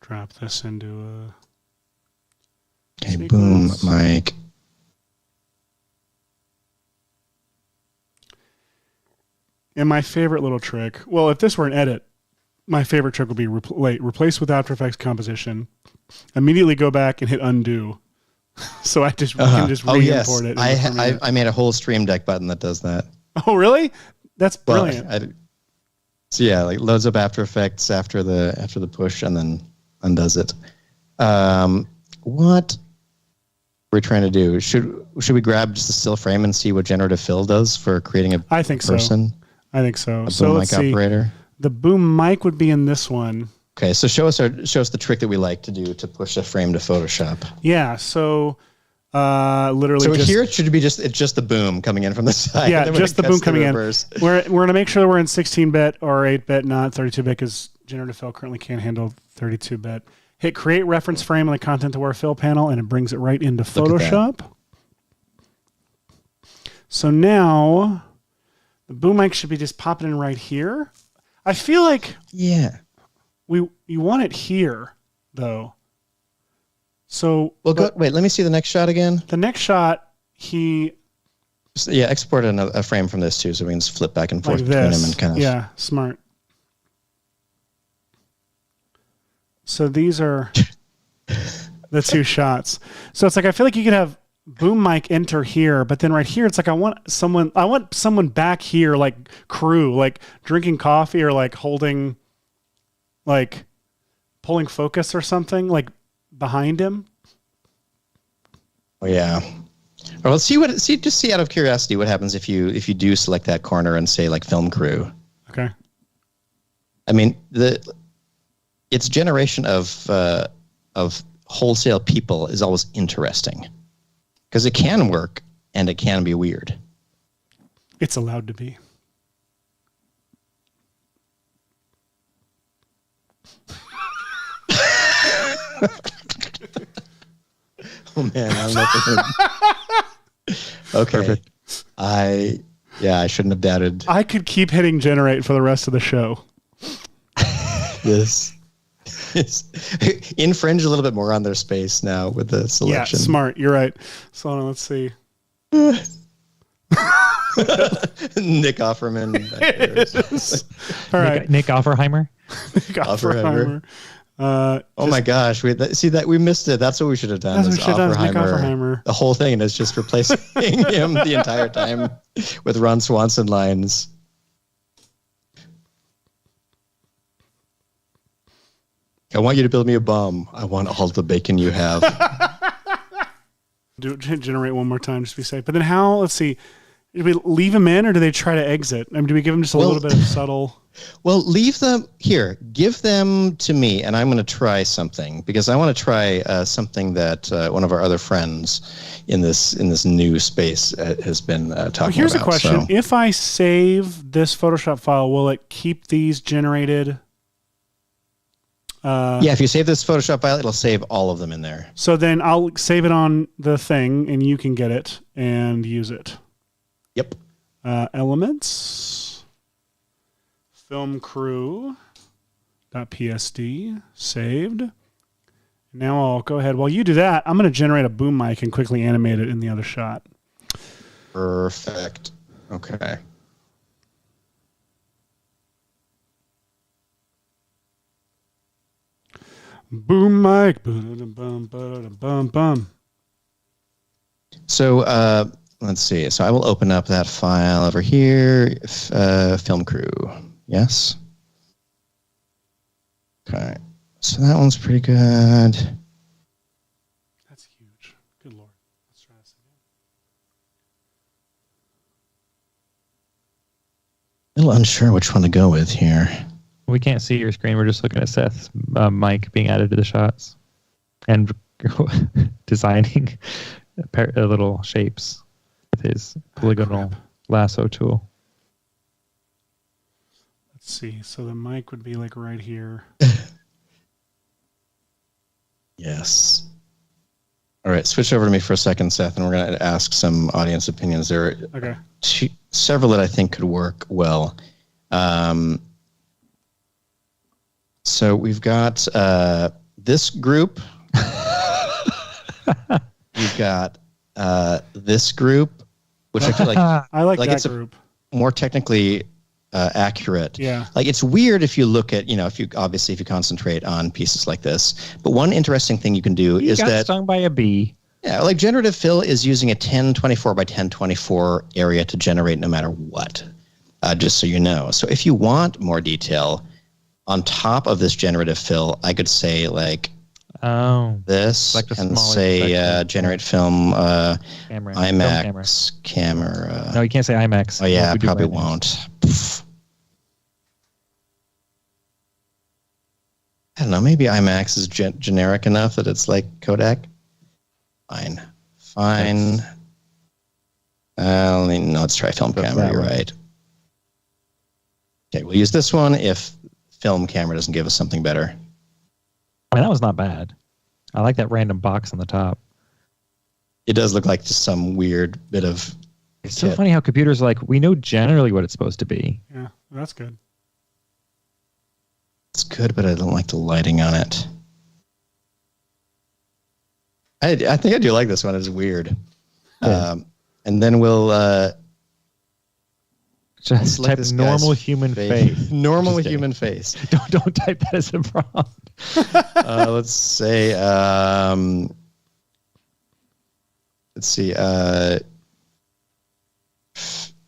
drop this into a Okay, boom sequence. mic. And my favorite little trick, well, if this were an edit, my favorite trick would be replace with After Effects composition, immediately go back and hit undo. So I just can just Oh yes, re-import it. I made a whole Stream Deck button that does that. Oh, really? That's Well, brilliant. So yeah, like loads up After Effects after the push and then undoes it. What we're trying to do? Should we grab just a still frame and see what generative fill does for creating a I think so. person? I think so. A So boom let's mic see. operator. The boom mic would be in this one. Okay, so show us the trick that we like to do to push a frame to Photoshop. Yeah. So Literally. So just, here it should be it's just the boom coming in from the side. Yeah, just the boom coming in. reverse. We're going to make sure that we're in 16-bit or 8-bit, not 32-bit, because generative fill currently can't handle 32-bit. Hit create reference frame on the content aware fill panel, and it brings it right into Photoshop. So now the boom mic should be just popping in right here. I feel like you want it here though. So wait, let me see the next shot again. The next shot, export a frame from this too, so we can just flip back and forth like between this. them and kind of smart. So these are the two shots. So it's like I feel like you could have boom mic enter here, but then right here it's like I want someone back here, like crew, like drinking coffee or like holding, like pulling focus or something, like behind him. Oh yeah. Well, let's see out of curiosity what happens if you do select that corner and say like film crew. Okay. I mean its generation of wholesale people is always interesting because it can work and it can be weird. It's allowed to be. Oh man, I'm not okay. Perfect. I shouldn't have doubted. I could keep hitting generate for the rest of the show. This infringe a little bit more on their space now with the selection. Yeah, smart. You're right. So hold on, let's see. Nick Offerman. All right, Nick Oppenheimer. Oppenheimer. Oh my gosh! We missed it. That's what we should have done. That's what we should have done. Nick Oppenheimer. The whole thing is just replacing him the entire time with Ron Swanson lines. I want you to build me a bomb. I want all the bacon you have. Generate one more time just to be safe. But then how? Let's see. Do we leave them in or do they try to exit? I mean, do we give them just a little bit of subtle? Well, leave them here. Give them to me, and I'm going to try something because I want to try something that one of our other friends in this new space has been talking about. Here's a question: so, if I save this Photoshop file, will it keep these generated? Yeah, if you save this Photoshop file, it'll save all of them in there. So then I'll save it on the thing, and you can get it and use it. Yep. Elements, film crew, .psd, saved. Now I'll go ahead. While you do that, I'm going to generate a boom mic and quickly animate it in the other shot. Perfect. Okay. Boom mic. Bum. So let's see. So I will open up that file over here. Film crew. Yes. Okay. So that one's pretty good. That's huge. Good Lord. Let's try this again. A little unsure which one to go with here. We can't see your screen. We're just looking at Seth's mic being added to the shots and designing little shapes with his polygonal lasso tool. Let's see. So the mic would be like right here. Yes. All right. Switch over to me for a second, Seth, and we're going to ask some audience opinions. There are several that I think could work well. So we've got this group. We've got this group, which I feel like I like that it's group. More technically accurate. Yeah. Like it's weird if you look at, if you concentrate on pieces like this. But one interesting thing you can do is got that stung by a bee. Yeah, like generative fill is using a 1024 by 1024 area to generate no matter what. Just so you know. So if you want more detail on top of this generative fill, I could say like this like and say generate film camera. IMAX camera. No, you can't say IMAX. Oh yeah, I probably won't. I don't know. Maybe IMAX is generic enough that it's like Kodak. Fine. fine. Let's try film camera. You're right. Okay, we'll use this one if film camera doesn't give us something better. I mean, that was not bad. I like that random box on the top. It does look like just some weird bit of... It's so funny how computers are like, we know generally what it's supposed to be. Yeah, that's good. It's good, but I don't like the lighting on it. I think I do like this one. It's weird. Yeah. And then we'll... just type normal human face. Normal human face. Don't type that as a prompt. Let's say... let's see.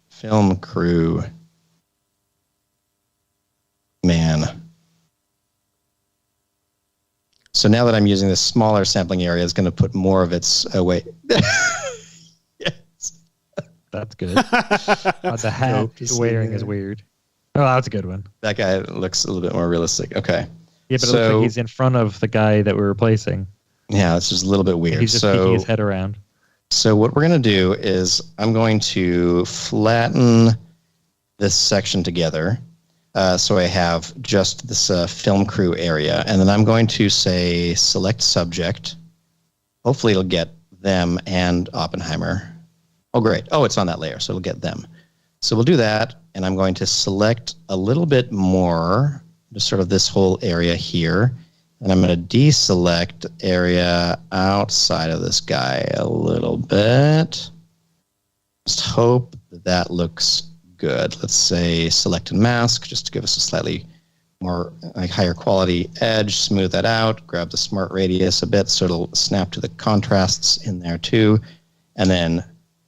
Film crew. Man. So now that I'm using this smaller sampling area, it's going to put more of its away. Yes. That's good. The hat wearing is weird. Oh, that's a good one. That guy looks a little bit more realistic. Okay. Yeah, but it looks like he's in front of the guy that we're replacing. Yeah, it's just a little bit weird. He's just peeking his head around. So what we're going to do is I'm going to flatten this section together. So I have just this film crew area. And then I'm going to say select subject. Hopefully it'll get them and Oppenheimer. Oh, great. Oh, it's on that layer, so it'll get them. So we'll do that. And I'm going to select a little bit more, just sort of this whole area here. And I'm going to deselect area outside of this guy a little bit. Just hope that looks good. Let's say select and mask, just to give us a slightly more higher quality edge. Smooth that out. Grab the smart radius a bit so it'll snap to the contrasts in there too. And then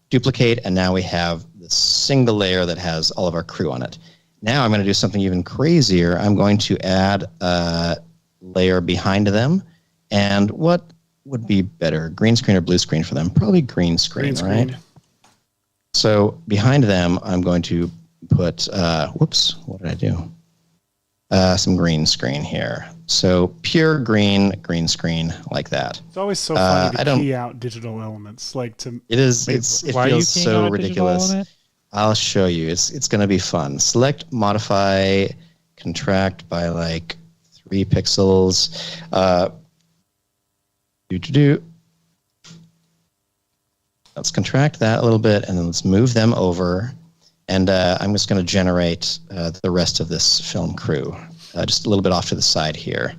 duplicate, and now we have this single layer that has all of our crew on it. Now I'm going to do something even crazier. I'm going to add a layer behind them. And what would be better, green screen or blue screen for them? Probably green screen, right? So behind them, I'm going to put, whoops, what did I do? Some green screen here. So pure green screen like that. It's always so funny to key out digital elements. Like to it is. It feels so ridiculous. I'll show you. It's going to be fun. Select, modify, contract by like 3 pixels. Let's contract that a little bit, and then let's move them over. And I'm just going to generate the rest of this film crew, just a little bit off to the side here.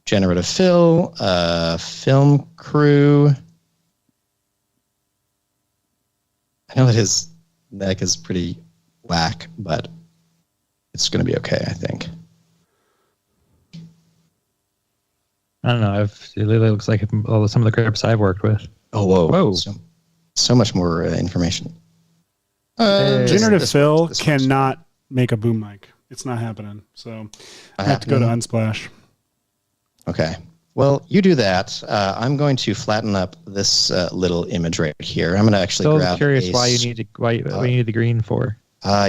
Generative fill, film crew. I know that his neck is pretty whack, but it's going to be okay, I think. I don't know. It literally looks like some of the scripts I've worked with. Oh, whoa. So much more information. Generative fill cannot make a boom mic. It's not happening. So I have to go to Unsplash. Okay. Well, you do that. I'm going to flatten up this little image right here. I'm going to actually grab. I'm curious why you need the green for.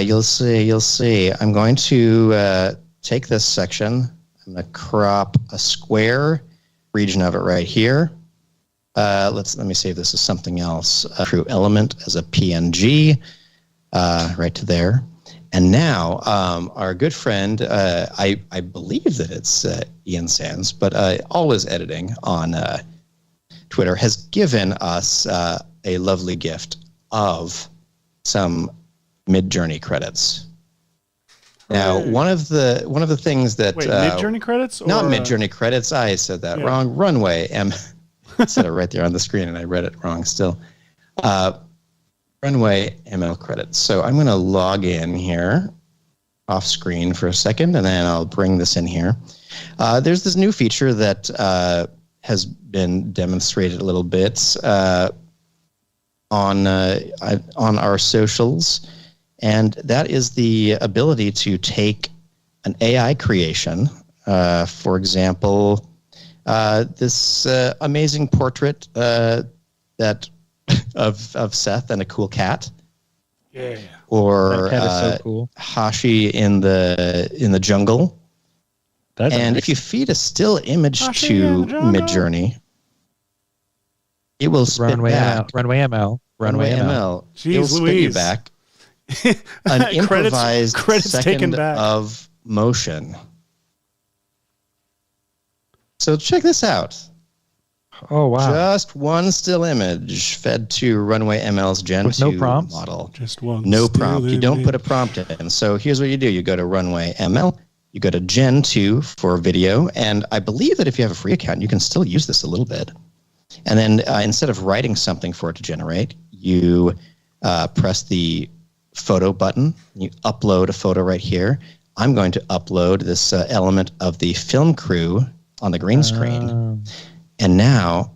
You'll see. I'm going to take this section. I'm going to crop a square region of it right here. Let me see if this is something else. True element as a PNG, right to there. And now our good friend, I believe that it's Ian Sands, but always editing on Twitter, has given us a lovely gift of some Mid-Journey credits. Now, one of the things that Mid-Journey credits, or not Mid-Journey credits. I said that wrong. Runway said it right there on the screen, and I read it wrong still. Runway ML credits. So I'm going to log in here off screen for a second, and then I'll bring this in here. There's this new feature that has been demonstrated a little bit on our socials, and that is the ability to take an AI creation. For example, this amazing portrait that of Seth and a cool cat. Yeah. Or that cat is so cool. Hashi in the jungle. If you feed a still image to Midjourney, it will spit Runway back. ML. Runway ML. Runway ML. It will Jeez spit you Louise. back an improvised credits taken second back. of motion. So check this out. Oh wow. Just one still image fed to Runway ML's Gen With 2 no prompts? model. Just one. No still prompt. You don't image. put a prompt in. So here's what you do. You go to Runway ML, you go to Gen 2 for video, and I believe that if you have a free account, you can still use this a little bit. And then instead of writing something for it to generate, you press the photo button. You upload a photo right here. I'm going to upload this element of the film crew on the green screen. And now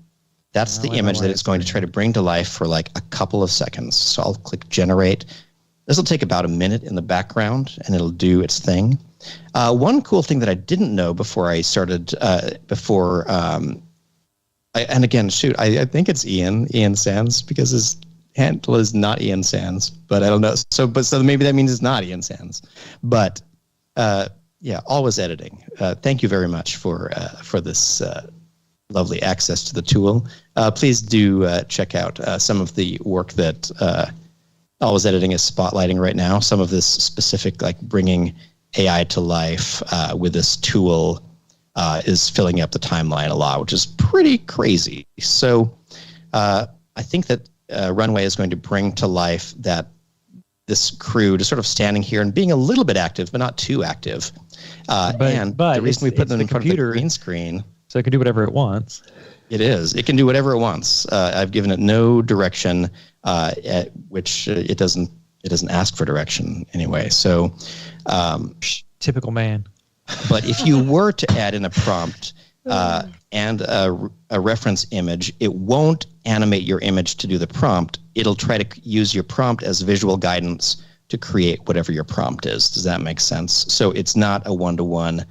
that's the image that it's going to try to bring to life for like a couple of seconds. So I'll click generate. This will take about a minute in the background and it'll do its thing. One cool thing that I didn't know before I started, and again, shoot, I think it's Ian Sands, because his handle is not Ian Sands, but I don't know. So maybe that means it's not Ian Sands. But yeah, always editing. Thank you very much for this lovely access to the tool. Please do check out some of the work that Always Editing is spotlighting right now. Some of this specific, like bringing AI to life with this tool is filling up the timeline a lot, which is pretty crazy. So I think that Runway is going to bring to life that this crew just sort of standing here and being a little bit active, but not too active. But the reason we put them in front of the green screen, so it can do whatever it wants. It can do whatever it wants. I've given it no direction, at which it doesn't ask for direction anyway. So, Typical man. but if you were to add in a prompt and a reference image, it won't animate your image to do the prompt. It'll try to use your prompt as visual guidance to create whatever your prompt is. Does that make sense? So it's not a one-to-one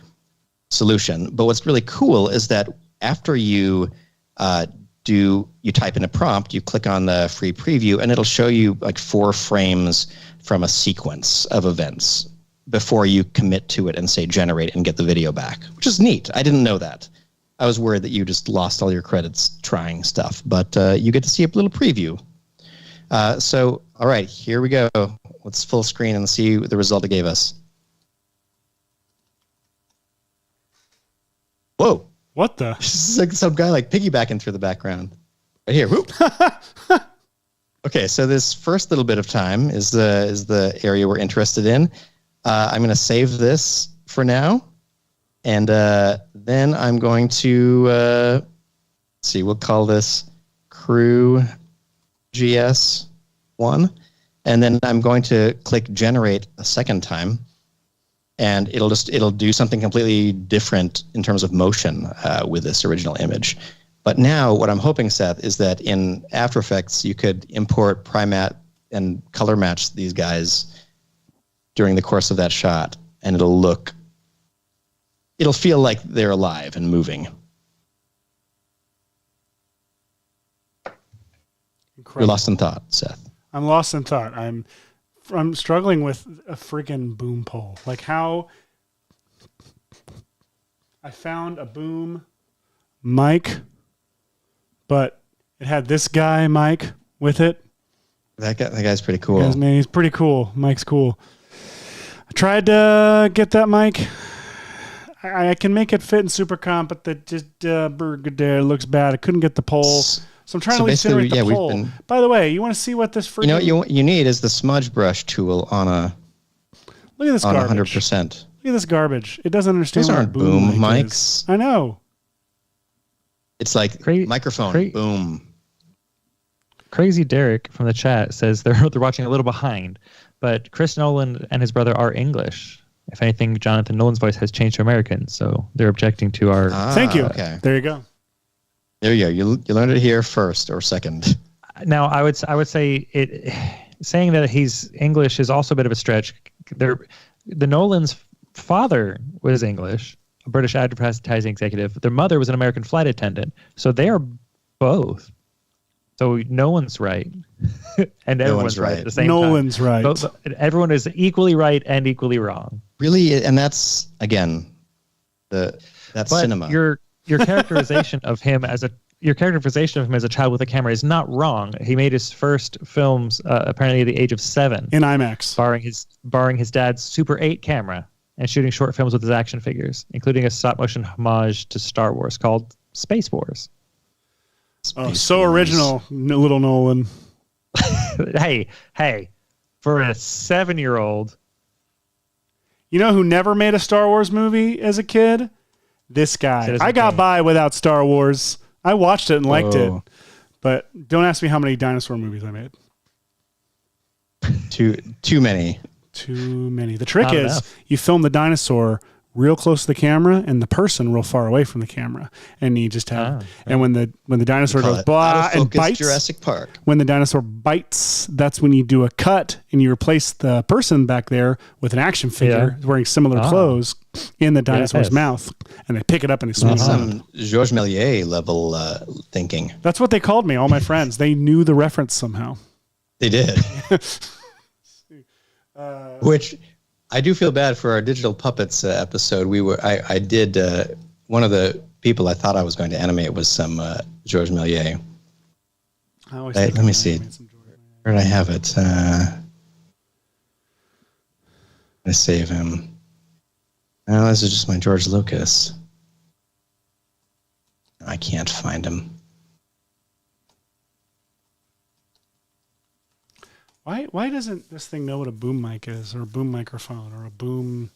solution. But what's really cool is that after you type in a prompt, you click on the free preview, and it'll show you like 4 frames from a sequence of events before you commit to it and say generate and get the video back, which is neat. I didn't know that. I was worried that you just lost all your credits trying stuff, but you get to see a little preview. So, all right, here we go. Let's full screen and see the result it gave us. Whoa. What the? This is like some guy like piggybacking through the background. Right here. Whoop. Okay, so this first little bit of time is the area we're interested in. I'm going to save this for now. And then I'm going to, see, we'll call this Crew GS1. And then I'm going to click generate a second time. And it'll do something completely different in terms of motion with this original image. But now what I'm hoping, Seth, is that in After Effects, you could import Primat and color match these guys during the course of that shot. And it'll feel like they're alive and moving. Incredible. You're lost in thought, Seth. I'm lost in thought. I'm struggling with a freaking boom pole. Like how I found a boom mic, but it had this guy mic with it. That guy's pretty cool. Guys, man, he's pretty cool. Mike's cool. I tried to get that mic. I can make it fit in Super Comp, but that just looks bad. I couldn't get the pole. So I'm trying to at least generate the pole. By the way, you want to see what this freaking... You know what you need is the smudge brush tool on a... Look at this on garbage. 100%. Look at this garbage. It doesn't understand Those what aren't a boom boom mic mics. is. I know. It's like microphone, boom. Crazy Derek from the chat says they're watching a little behind, but Chris Nolan and his brother are English. If anything, Jonathan Nolan's voice has changed to American, so they're objecting to our... Thank you. Okay. There you go. There you go. You learned it here first or second. Now, I would say saying that he's English is also a bit of a stretch. The Nolan's father was English, a British advertising executive. Their mother was an American flight attendant. So they are both. So no one's right. And everyone's right at the same time. Nolan's right. Everyone is equally right and equally wrong. Really, and that's, again, that's cinema. Your characterization of him as your characterization of him as a child with a camera is not wrong. He made his first films apparently at the age of 7 in IMAX, borrowing his dad's Super 8 camera and shooting short films with his action figures, including a stop motion homage to Star Wars called Space Wars. So original, little Nolan. hey, for a 7-year-old. You know who never made a Star Wars movie as a kid? This guy. I got by without Star Wars. I watched it and liked it. But don't ask me how many dinosaur movies I made. Too many. Too many. The trick is you film the dinosaur real close to the camera and the person real far away from the camera, and you just have and when the dinosaur goes blah and bites, Jurassic Park. When the dinosaur bites, that's when you do a cut and you replace the person back there with an action figure wearing similar clothes in the dinosaur's mouth, and they pick it up and they swing it around. Some Georges Méliès level thinking. That's what they called me. All my friends, they knew the reference somehow. They did. Which I do feel bad for our digital puppets episode. I did one of the people I thought I was going to animate was some Georges Méliès. Let me see. Where did I have it? I'm gonna save him. No, this is just my George Lucas. I can't find him. Why doesn't this thing know what a boom mic is, or a boom microphone, or a boom,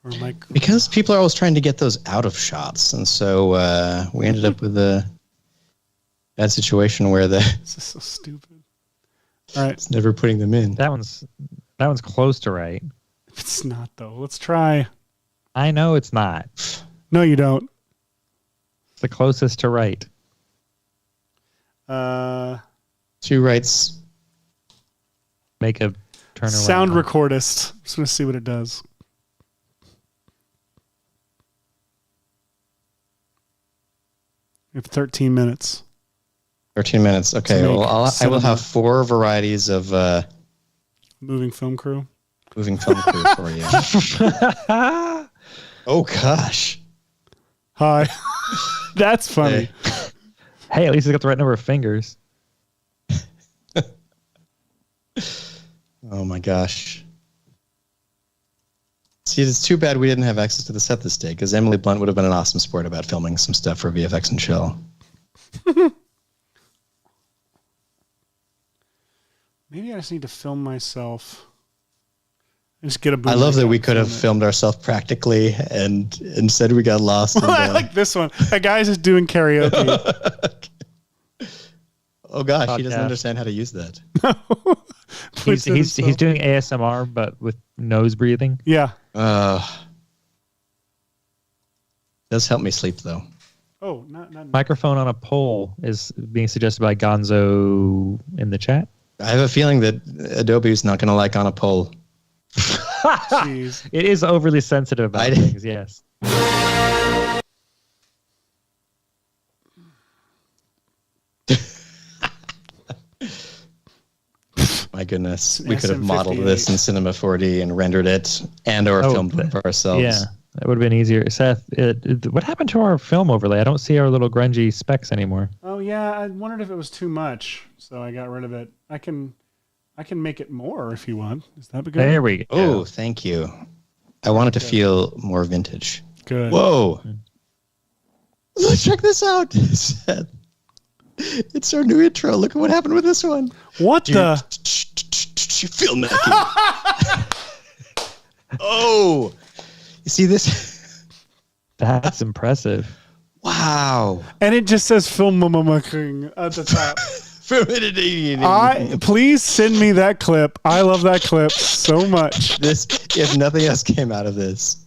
or a mic? Because people are always trying to get those out of shots, and so we ended up with a bad situation where This is so stupid. All right, it's never putting them in. That one's close to right. It's not though. Let's try. I know it's not. No, you don't. It's the closest to right. 2 rights. Make a turn around. Sound recordist. Just want to see what it does. We have 13 minutes. 13 minutes. Okay. Well, I will have 4 varieties of moving film crew. Moving film crew for you. Oh gosh. Hi. That's funny. Hey, at least he's got the right number of fingers. Oh my gosh. See, it's too bad we didn't have access to the set this day, because Emily Blunt would have been an awesome sport about filming some stuff for VFX and Chill. Maybe I just need to film myself. Just get a boom. I love that we could have filmed ourselves practically, and instead we got lost. In I like this one. A guy's just doing karaoke. Oh gosh, he doesn't understand how to use that. He's doing ASMR, but with nose breathing. Yeah. Does help me sleep though. Oh, not microphone on a pole is being suggested by Gonzo in the chat. I have a feeling that Adobe is not going to like on a pole. Jeez. It is overly sensitive about things. Yes. My goodness, we could have modeled this in Cinema 4D and rendered it, and/or filmed it for ourselves. Yeah, that would have been easier. Seth, what happened to our film overlay? I don't see our little grungy specs anymore. Oh yeah, I wondered if it was too much, so I got rid of it. I can make it more if you want. Is that good? There we go. Oh, thank you. I want it to feel more vintage. Good. Whoa! Let's check this out, Seth. It's our new intro. Look at what happened with this one. What the? Filmmaking. Oh, you see this? That's impressive. Wow. And it just says filmmaking at the top. Please send me that clip. I love that clip so much. If nothing else came out of this.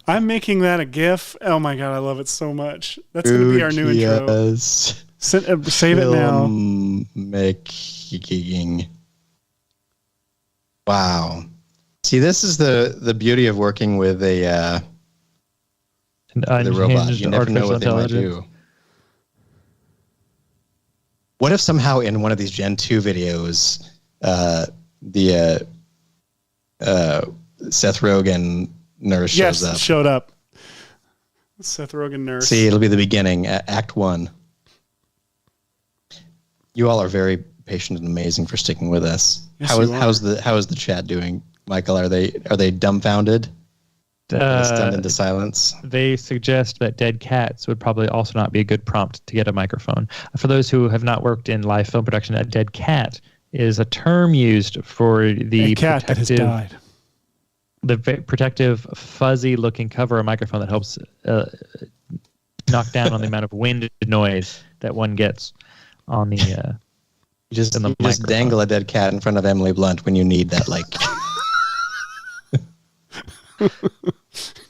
I'm making that a GIF. Oh my God, I love it so much. That's going to be our new intro. Save it now. Making. Wow. See, this is the beauty of working with a robot. You never know what they might do. What if somehow in one of these Gen 2 videos, Seth Rogen nurse shows up? Yes, showed up. Seth Rogen nurse. See, it'll be the beginning, Act 1. You all are very patient and amazing for sticking with us. Yes, How is the chat doing, Michael? Are they dumbfounded? Stunned into silence. They suggest that dead cats would probably also not be a good prompt to get a microphone. For those who have not worked in live film production, a dead cat is a term used for the cat that has died. The protective, fuzzy-looking cover of a microphone that helps knock down on the amount of wind noise that one gets on the. You just dangle a dead cat in front of Emily Blunt when you need that, like.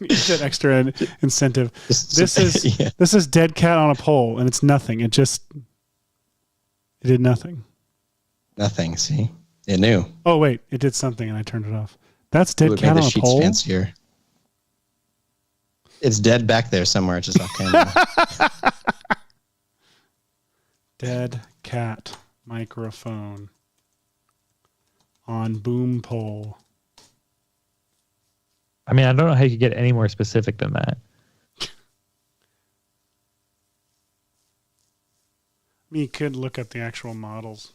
Need that extra incentive. This is dead cat on a pole, and it's nothing. It did nothing. Nothing. See, it knew. Oh wait, it did something, and I turned it off. That's dead cat on a pole. Fancier. It's dead back there somewhere. It's just off camera. Dead cat microphone on boom pole. I mean, I don't know how you could get any more specific than that. I mean, you could look at the actual models.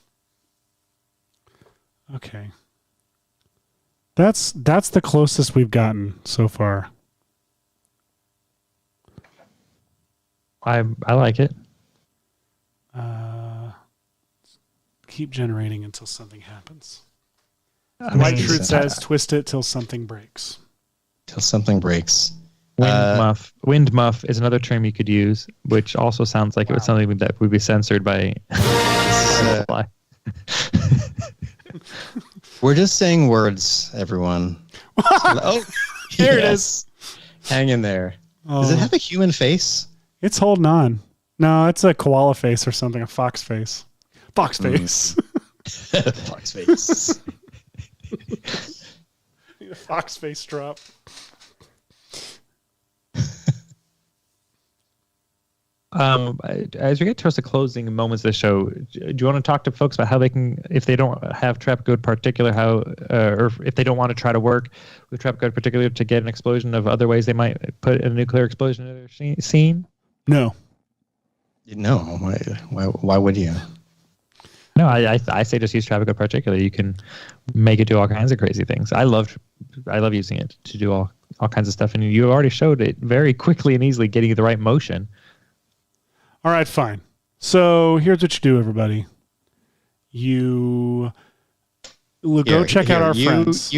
Okay. That's the closest we've gotten so far. I like it. Keep generating until something happens. White Truth says, twist it till something breaks. Till something breaks. Wind muff is another term you could use, which also sounds like it was something that would be censored by. We're just saying words, everyone. Here it is. Hang in there. Does it have a human face? It's holding on. No, it's a koala face or something, a fox face. Fox face. Fox face. Need a fox face drop. As we get towards the closing moments of the show, do you want to talk to folks about how they can, if they don't have trap code particular, or if they don't want to try to work with trap code particular to get an explosion, of other ways they might put a nuclear explosion in their scene? No. No. Why would you? No, I say just use traffic code particular. You can make it do all kinds of crazy things. I love using it to do all kinds of stuff, and you already showed it very quickly and easily, getting you the right motion. All right, fine. So here's what you do, everybody. You go check out our friends.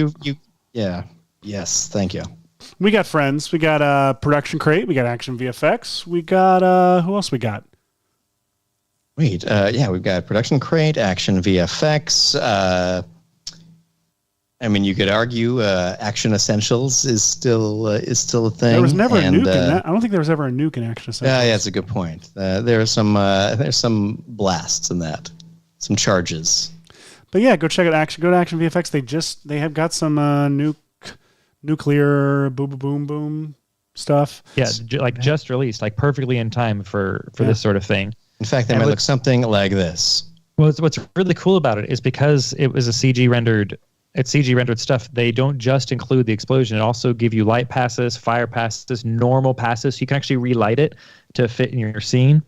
Yes, thank you. We got friends. We got Production Crate. We got Action VFX. We got who else we got? We've got Production Crate, Action VFX. I mean, you could argue Action Essentials is still a thing. There was never a nuke in that. I don't think there was ever a nuke in Action Essentials. Yeah, that's a good point. There's some blasts in that, some charges. But yeah, go check out Action. Go to Action VFX. They have got some nuclear boom boom stuff. Yeah, just released, like perfectly in time for this sort of thing. In fact, they might look something like this. Well, what's really cool about it is because it was a CG rendered. It's CG rendered stuff. They don't just include the explosion. It also give you light passes, fire passes, normal passes. So you can actually relight it to fit in your scene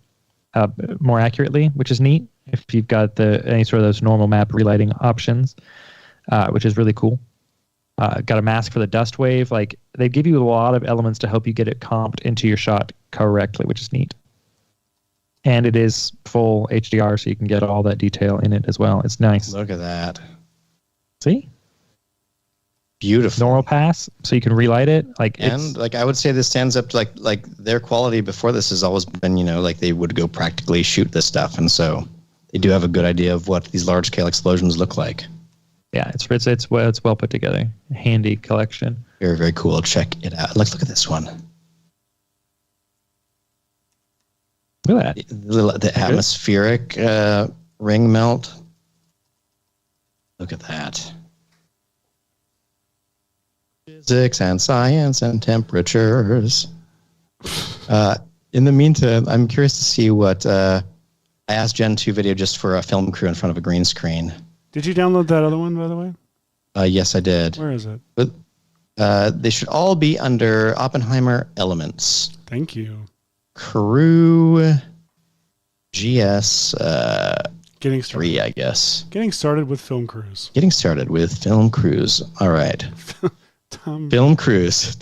more accurately, which is neat if you've got any sort of those normal map relighting options, which is really cool. Got a mask for the dust wave. Like, they give you a lot of elements to help you get it comped into your shot correctly, which is neat. And it is full HDR, so you can get all that detail in it as well. It's nice. Look at that. See? Beautiful. Normal pass, so you can relight it. I would say this stands up to like their quality before this has always been, like they would go practically shoot this stuff, and so they do have a good idea of what these large scale explosions look like. Yeah, it's well put together. Handy collection. Very, very cool. Check it out. Look at this one. Look at that. The atmospheric ring melt. Look at that. Physics and science and temperatures. In the meantime, I'm curious to see what I asked Gen 2 video just for a film crew in front of a green screen. Did you download that other one, by the way? Yes, I did. Where is it? But they should all be under Oppenheimer Elements. Thank you. Crew GS. Getting started. 3, I guess. Getting started with film crews. Getting started with film crews. All right. Tom. Film crews.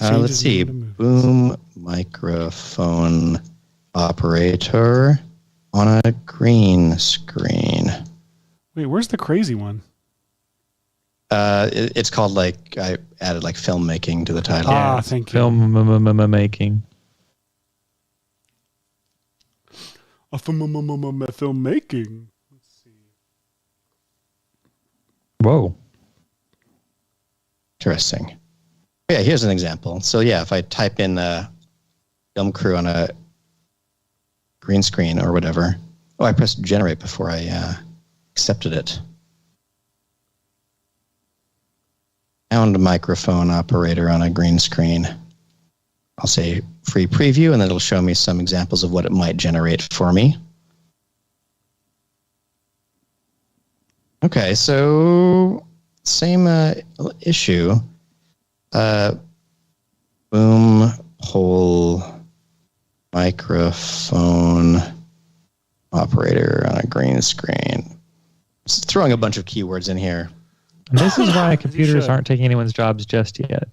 Let's see. Boom microphone operator on a green screen. Wait, where's the crazy one? It's called like I added like filmmaking to the title. Ah, thank you. Filmmaking. Filmmaking. Let's see. Whoa. Interesting. Yeah, here's an example. So yeah, if I type in film crew on a green screen or whatever. Oh, I pressed generate before I accepted it. Sound microphone operator on a green screen. I'll say free preview, and then it'll show me some examples of what it might generate for me. Okay, so same issue. Boom hole microphone operator on a green screen. Just throwing a bunch of keywords in here. And this is why computers aren't taking anyone's jobs just yet.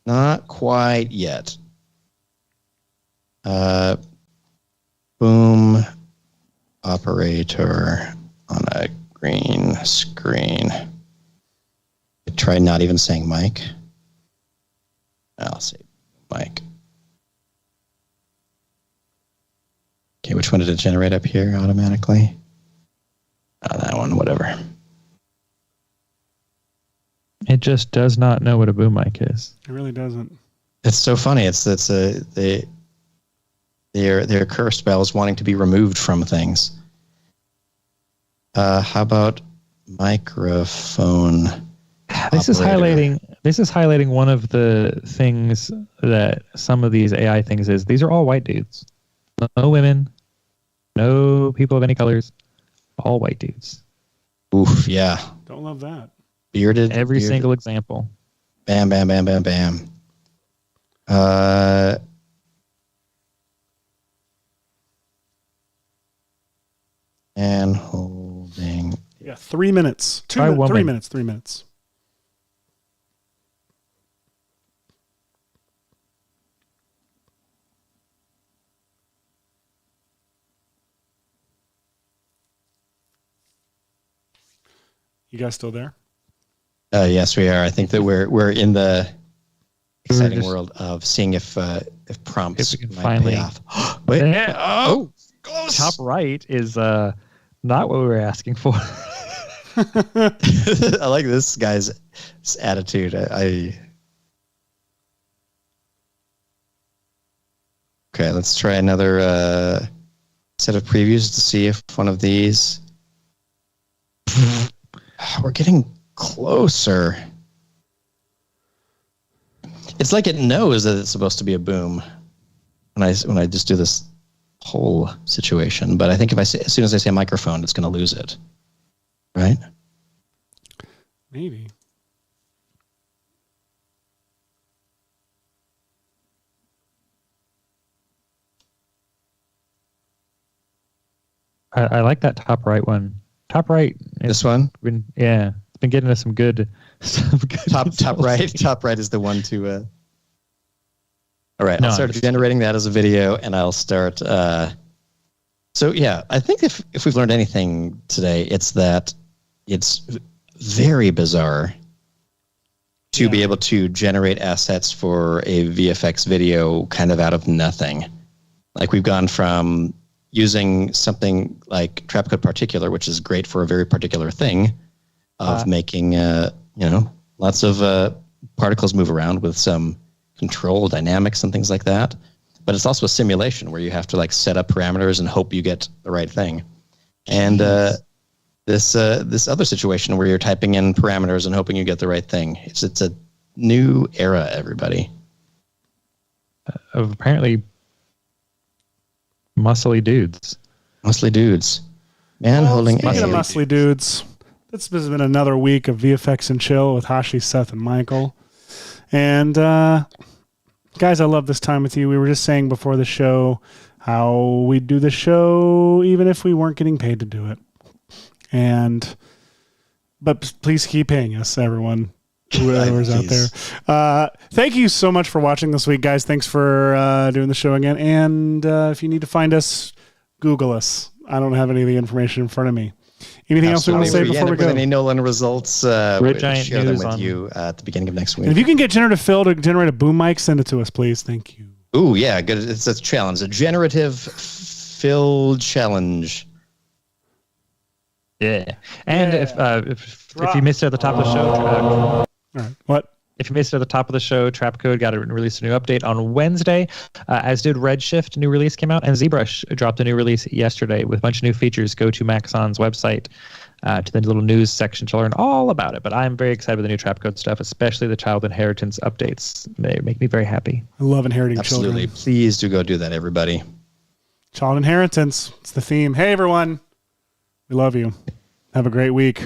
Not quite yet. Boom operator on a green screen. Try not even saying mic. I'll say mic. Okay, which one did it generate up here automatically? That one, whatever. It just does not know what a boom mic is. It really doesn't. It's so funny. They're cursed by always wanting to be removed from things. How about microphone? This is operator? highlighting one of the things that some of these AI things is. These are all white dudes. No women, no people of any colors, all white dudes. Oof, yeah. Don't love that. Bearded. Every single example. Bam, bam, bam, bam, bam. And holding. Yeah, 3 minutes. 3 minutes. 3 minutes. You guys still there? Yes, we are. I think that we're in the exciting world of seeing if prompts If we can might finally pay off. Wait. Oh, Close. top right is not what we were asking for. I like this guy's attitude. Okay, let's try another set of previews to see if one of these. We're getting closer. It's like it knows that it's supposed to be a boom when I just do this whole situation. But I think as soon as I say microphone, it's going to lose it. Right? Maybe. I like that top right one. Top right. This one? It's been getting us some good Top right. Top right is the one to. All right, No, I'll start generating that as a video, and I'll start. So yeah, I think if we've learned anything today, it's that it's very bizarre to be able to generate assets for a VFX video kind of out of nothing. Like we've gone from using something like trap code particular, which is great for a very particular thing, of making lots of particles move around with some control dynamics and things like that. But it's also a simulation where you have to like set up parameters and hope you get the right thing. And this other situation where you're typing in parameters and hoping you get the right thing. It's a new era, everybody. of apparently muscly dudes. Muscly dudes. Man holding Speaking of a. muscly dudes, this has been another week of VFX and Chill with Hashi, Seth, and Michael. And Guys, I love this time with you. We were just saying before the show how we do the show even if we weren't getting paid to do it. But please keep paying us, everyone. Whoever's out there. Thank you so much for watching this week, guys. Thanks for doing the show again. And if you need to find us, Google us. I don't have any of the information in front of me. Anything else we want to say before we go? Any Nolan results, Red Giant share them news with you at the beginning of next week. And if you can get Generative Phil to generate a boom mic, send it to us, please. Thank you. Ooh, yeah, good. It's a challenge, a generative fill challenge. Yeah. And if you missed it at the top of the show, All right. What? if you missed it at the top of the show, Trapcode got to release a new update on Wednesday, as did Redshift. New release came out, and ZBrush dropped a new release yesterday with a bunch of new features. Go to Maxon's website to the little news section to learn all about it. But I'm very excited with the new Trapcode stuff, especially the child inheritance updates. They make me very happy. I love inheriting Absolutely. children. Please do go do that, everybody. Child inheritance. It's the theme. Hey, everyone. We love you. Have a great week.